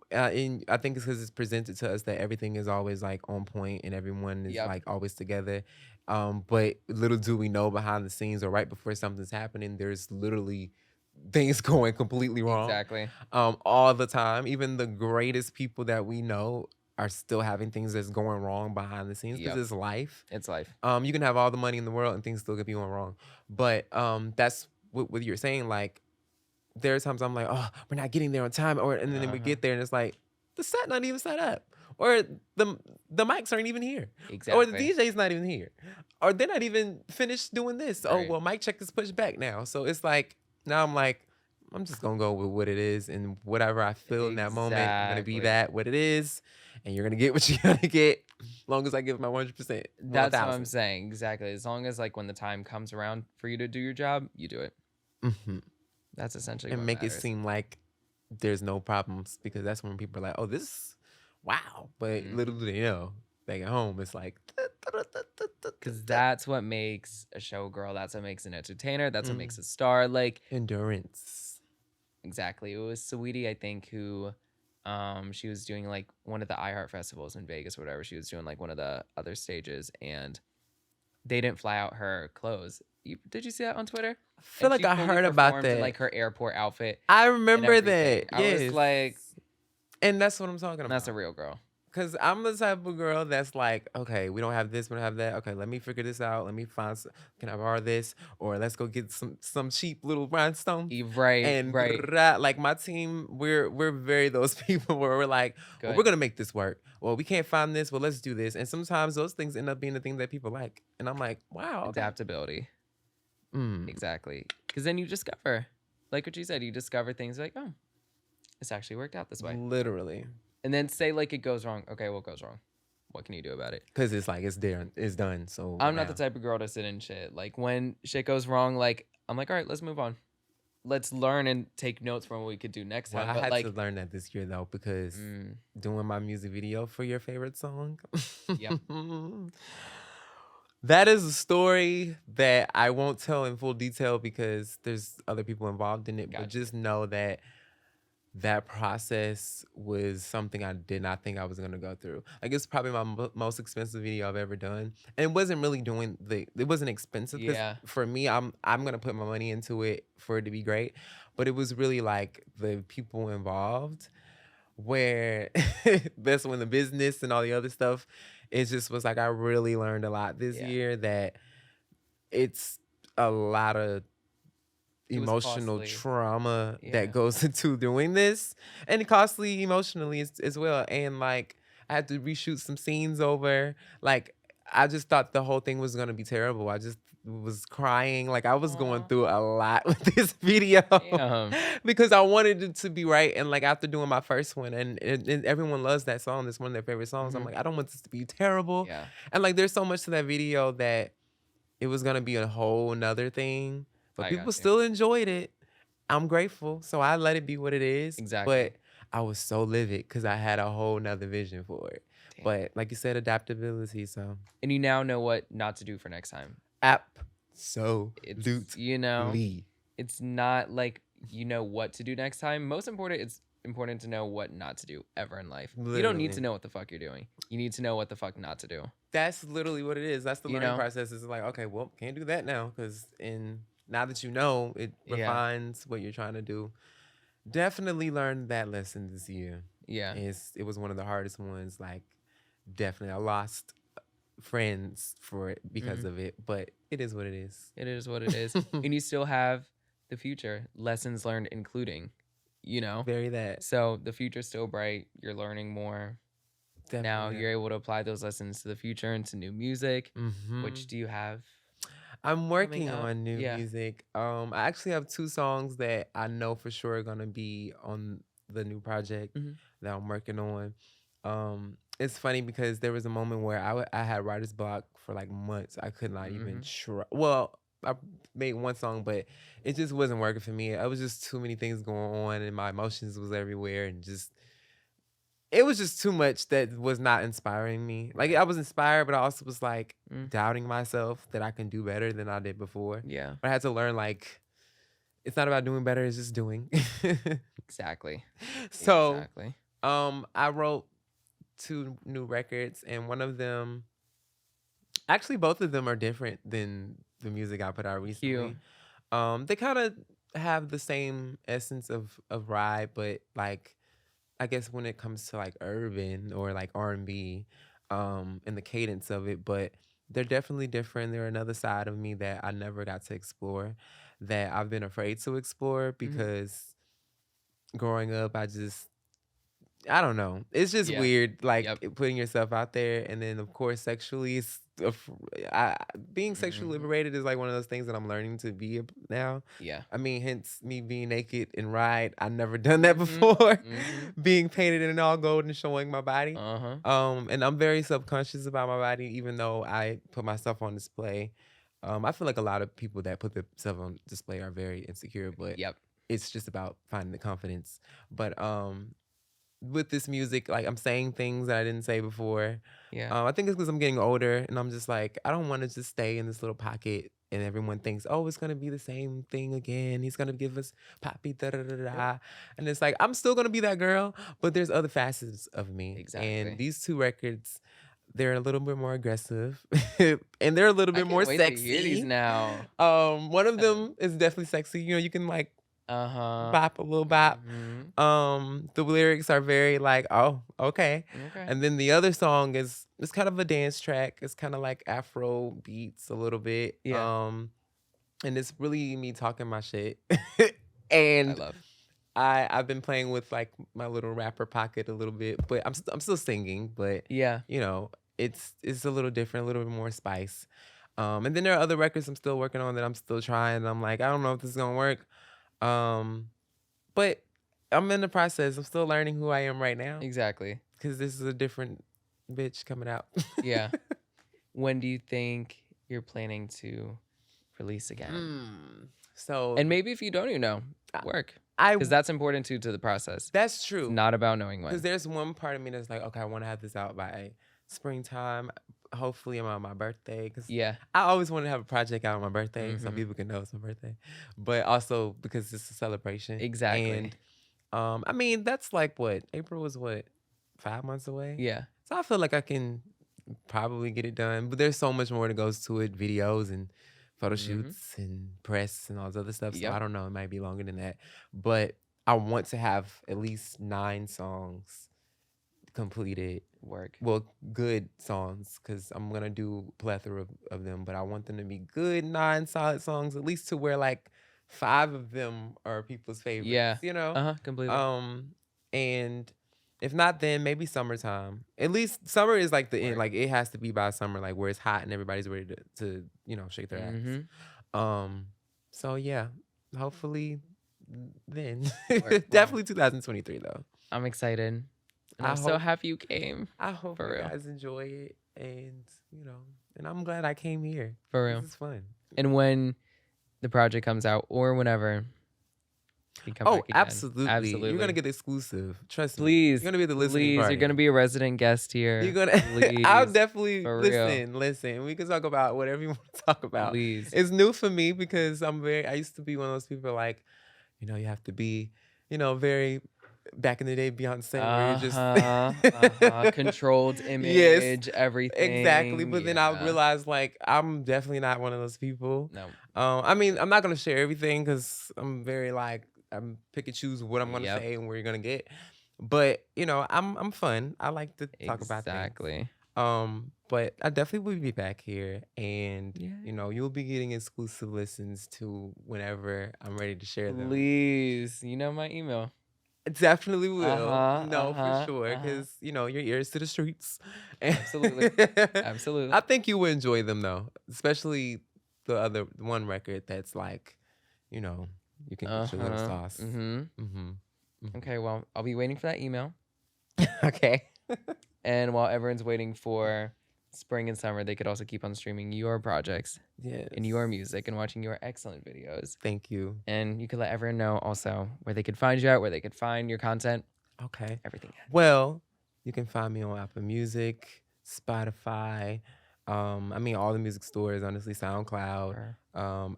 And I think it's because it's presented to us that everything is always like on point and everyone is like always together. But little do we know, behind the scenes or right before something's happening, there's literally things going completely wrong. Exactly. All the time. Even the greatest people that we know are still having things that's going wrong behind the scenes, because it's life. It's life. You can have all the money in the world and things still could be going wrong. But that's what you're saying. Like, there are times I'm like, oh, we're not getting there on time, and then we get there and it's like the set not even set up, or the mics aren't even here, or the DJ's not even here, or they're not even finished doing this. Right. Oh well, mic check is pushed back now, so it's like now I'm like, I'm just gonna go with what it is, and whatever I feel in that moment, I'm gonna be that what it is, and you're gonna get what you're gonna get, as long as I give my 100%. That's what I'm saying. Exactly. As long as like when the time comes around for you to do your job, you do it. That's essentially and what make matters. It seem like there's no problems, because that's when people are like, oh, this, wow. But little do they know, back at home, it's like, because that's what makes a showgirl. That's what makes an entertainer. That's what makes a star. Like endurance. Exactly. It was Saweetie, I think, who she was doing like one of the iHeart festivals in Vegas or whatever. She was doing like one of the other stages, and they didn't fly out her clothes. Did you see that on Twitter? I feel like I heard about that. In, like her airport outfit. I remember that. I was like, and that's what I'm talking about. That's a real girl. Because I'm the type of girl that's like, okay, we don't have this, we don't have that. Okay, let me figure this out. Let me find, can I borrow this? Or let's go get some cheap little rhinestones. Right, and right. Like my team, we're very those people where we're like, well, we're gonna make this work. Well, we can't find this. Well, let's do this. And sometimes those things end up being the thing that people like. And I'm like, wow. Okay. Adaptability. Exactly. Because then you discover, like what you said, you discover things like, oh, this actually worked out this way. Literally. And then say like it goes wrong. Okay, what goes wrong? What can you do about it? Because it's like, it's there, it's done. So I'm not the type of girl to sit in shit. Like when shit goes wrong, like I'm like, all right, let's move on. Let's learn and take notes from what we could do next time. I had to learn that this year though, because doing my music video for your favorite song. Yep. That is a story that I won't tell in full detail because there's other people involved in it. Gotcha. But just know that that process was something I did not think I was going to go through. Like, it's probably my most expensive video I've ever done. And it wasn't really it wasn't expensive. Yeah. For me, I'm going to put my money into it for it to be great. But it was really like the people involved, where that's when the business and all the other stuff, it just was like, I really learned a lot this year, that it's a lot of emotional trauma that goes into doing this, and costly emotionally as well. And like, I had to reshoot some scenes over. Like, I just thought the whole thing was gonna be terrible. I just was crying. Like, I was going through a lot with this video because I wanted it to be right. And like, after doing my first one, and everyone loves that song, it's one of their favorite songs. I'm like, I don't want this to be terrible. And like, there's so much to that video that it was gonna be a whole nother thing. But people still enjoyed it. I'm grateful. So I let it be what it is. Exactly. But I was so livid because I had a whole nother vision for it. Damn. But like you said, adaptability. So. And you now know what not to do for next time. Absolutely. You know, it's not like you know what to do next time. Most important, it's important to know what not to do ever in life. Literally. You don't need to know what the fuck you're doing. You need to know what the fuck not to do. That's literally what it is. That's the learning process. It's like, okay, well, can't do that now because now that you know, it refines what you're trying to do. Definitely learned that lesson this year. Yeah. It was one of the hardest ones. Like, definitely, I lost friends for it because of it. But it is what it is. It is what it is. And you still have the future. Lessons learned, including, you know. Very that. So the future's still bright. You're learning more. now Definitely. you're able to apply those lessons to the future and to new music. Which do you have I'm coming working up? on new Yeah. music. I actually have 2 songs that I know for sure are gonna be on the new project Mhm. that I'm working on. It's funny because there was a moment where I had writer's block for like months. I could not even Mhm. try. Well, I made one song, but it just wasn't working for me. It was just too many things going on, and my emotions was everywhere, and just it was just too much that was not inspiring me. Like Right. I was inspired, but I also was like Mm. doubting myself that I can do better than I did before. Yeah. But I had to learn like it's not about doing better, it's just doing. Exactly. So, Exactly. I wrote 2 new records, and one of them, actually both of them are different than the music I put out Cute. recently. They kind of have the same essence of ride, but like I guess when it comes to like urban or like R&B, and the cadence of it, but they're definitely different. They're another side of me that I never got to explore, that I've been afraid to explore Mhm. because growing up, I don't know. It's just Yeah. weird, like Yep. putting yourself out there, and then of course, sexually, being sexually Mhm. liberated is like one of those things that I'm learning to be now. Yeah. I mean, hence me being naked and ride. I never done that Mhm. before. Mhm. Being painted in all gold and showing my body. Uh-huh. And I'm very subconscious about my body, even though I put myself on display. I feel like a lot of people that put themselves on display are very insecure, but Yep. it's just about finding the confidence. But with this music, like I'm saying things that I didn't say before. Yeah. I think it's because I'm getting older, and I'm just like, I don't want to just stay in this little pocket, and everyone thinks, oh, it's gonna be the same thing again. He's gonna give us poppy da da da Yep. da, and it's like I'm still gonna be that girl, but there's other facets of me, and Exactly. these 2 records. They're a little bit more aggressive and they're a little I bit more can't wait to hear these sexy. now. One of them is definitely sexy. You know, you can like Uh-huh. bop a little bop. Mhm. The lyrics are very like, oh, okay. Okay. And then the other song is it's kind of a dance track. It's kind of like Afro beats a little bit. Yeah. And it's really me talking my shit. Which I And love. I've been playing with like my little rapper pocket a little bit, but I'm still singing, but Yeah. you know, it's a little different, a little bit more spice. And then there are other records I'm still working on that I'm still trying. I'm like, I don't know if this is gonna work. Um, but I'm in the process. I'm still learning who I am right now Exactly. because this is a different bitch coming out. Yeah. When do you think you're planning to release again? So And maybe if you don't even know, I, work. I Because that's important too to the process. that's It's true not about knowing because when. there's one part of me that's like, okay, I want to have this out by springtime. Hopefully, around my birthday because Yeah. I always want to have a project out on my birthday so Mhm. people can know it's my birthday, but also because it's a celebration. Exactly. And I mean, that's like what April was what 5 months away. Yeah. So I feel like I can probably get it done, but there's so much more that goes to it, videos and photo Mhm. shoots and press and all this other stuff. So Yep. I don't know, it might be longer than that. But I want to have at least 9 songs completed. Work. Well, good songs, because I'm gonna do plethora of them, but I want them to be good 9 solid songs, at least to where like 5 of them are people's favorites, Yeah. you know? Uh-huh. Completely. Um, and if not, then maybe summertime. At least summer is like the end, Work. like it has to be by summer, like where it's hot and everybody's ready to shake their ass. Mhm. Um, so yeah, hopefully then. Work. Well, Definitely 2023 though. I'm excited. And I I'm so hope happy you came. I hope For you real. guys enjoy it, and and I'm glad I came here. For This real. is fun. And when the project comes out or whenever, you can come Oh, back again. absolutely. You're gonna Absolutely. get exclusive. Trust me. You're Please, gonna be at the listening please, you're party. gonna be a resident guest You're here. gonna I'll Please. definitely For real. listen. We can talk about whatever you want to talk about. Please. It's new for me because I used to be one of those people like, you have to be, very back in the day Beyonce where you're just Uh-huh. Uh-huh. Controlled Yes, image, exactly. everything. But then I Yeah. realized like I'm definitely not one of those people. No. I mean, I'm not gonna share everything because I'm very like I'm pick and choose what I'm gonna Yep. say and where you're gonna get. But I'm fun. I like to talk about things. Exactly. But I definitely will be back here, and Yeah. you'll be getting exclusive listens to whenever I'm ready to share them. Please. You know my email. Definitely will. Uh-huh, No, for uh-huh, sure. uh-huh. Because, your ears to the streets. Absolutely. I Absolutely. think you will enjoy them, though. Especially the other one record that's like, you know, you can get your little Uh-huh. sauce. Mm-hmm. Mm-hmm. Okay, well, I'll be waiting for that email. Okay. And while everyone's waiting for spring and summer, they could also keep on streaming your projects Yes. and your music and watching your excellent videos. Thank you. And you could let everyone know also where they could find you at, where they could find your content, Okay. everything. Well, you can find me on Apple Music, Spotify, all the music stores, honestly, SoundCloud, Sure.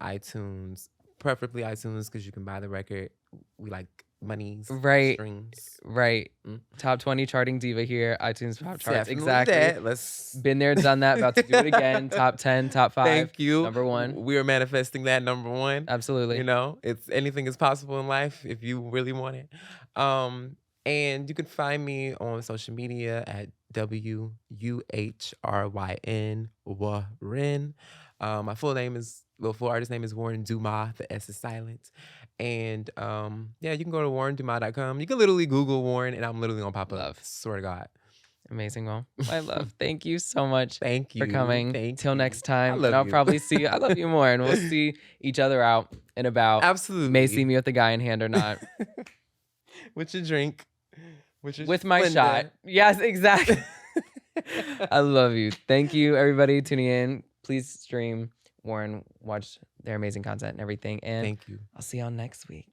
iTunes, preferably iTunes because you can buy the record. We like monies, Right. streams. Right. Mm. Top 20 charting diva here, iTunes Pop Charts. Definitely Exactly. that. Let's Been there, done that, about to do it again. Top 10, top 5. Thank you. Number 1. We are manifesting that number 1. Absolutely. It's anything is possible in life if you really want it. And you can find me on social media at Wuhryn, Wuhryn. My full artist name is Wuhryn Dumas. The S is silent. And you can go to WuhrynDumas.com. You can literally Google Wuhryn, and I'm literally gonna pop up. Love. Swear to God. Amazing. Well, my love. Thank you so much Thank you for coming. Thank Till you. next time. I love And I'll you. probably see you. I love you more. And we'll see each other out and about. Absolutely. May see me with the guy in hand or not. With your drink. With my Splenda. shot. Yes, exactly. I love you. Thank you, everybody, tuning in. Please stream Wuhryn, watch their amazing content and everything. And Thank you. I'll see y'all next week.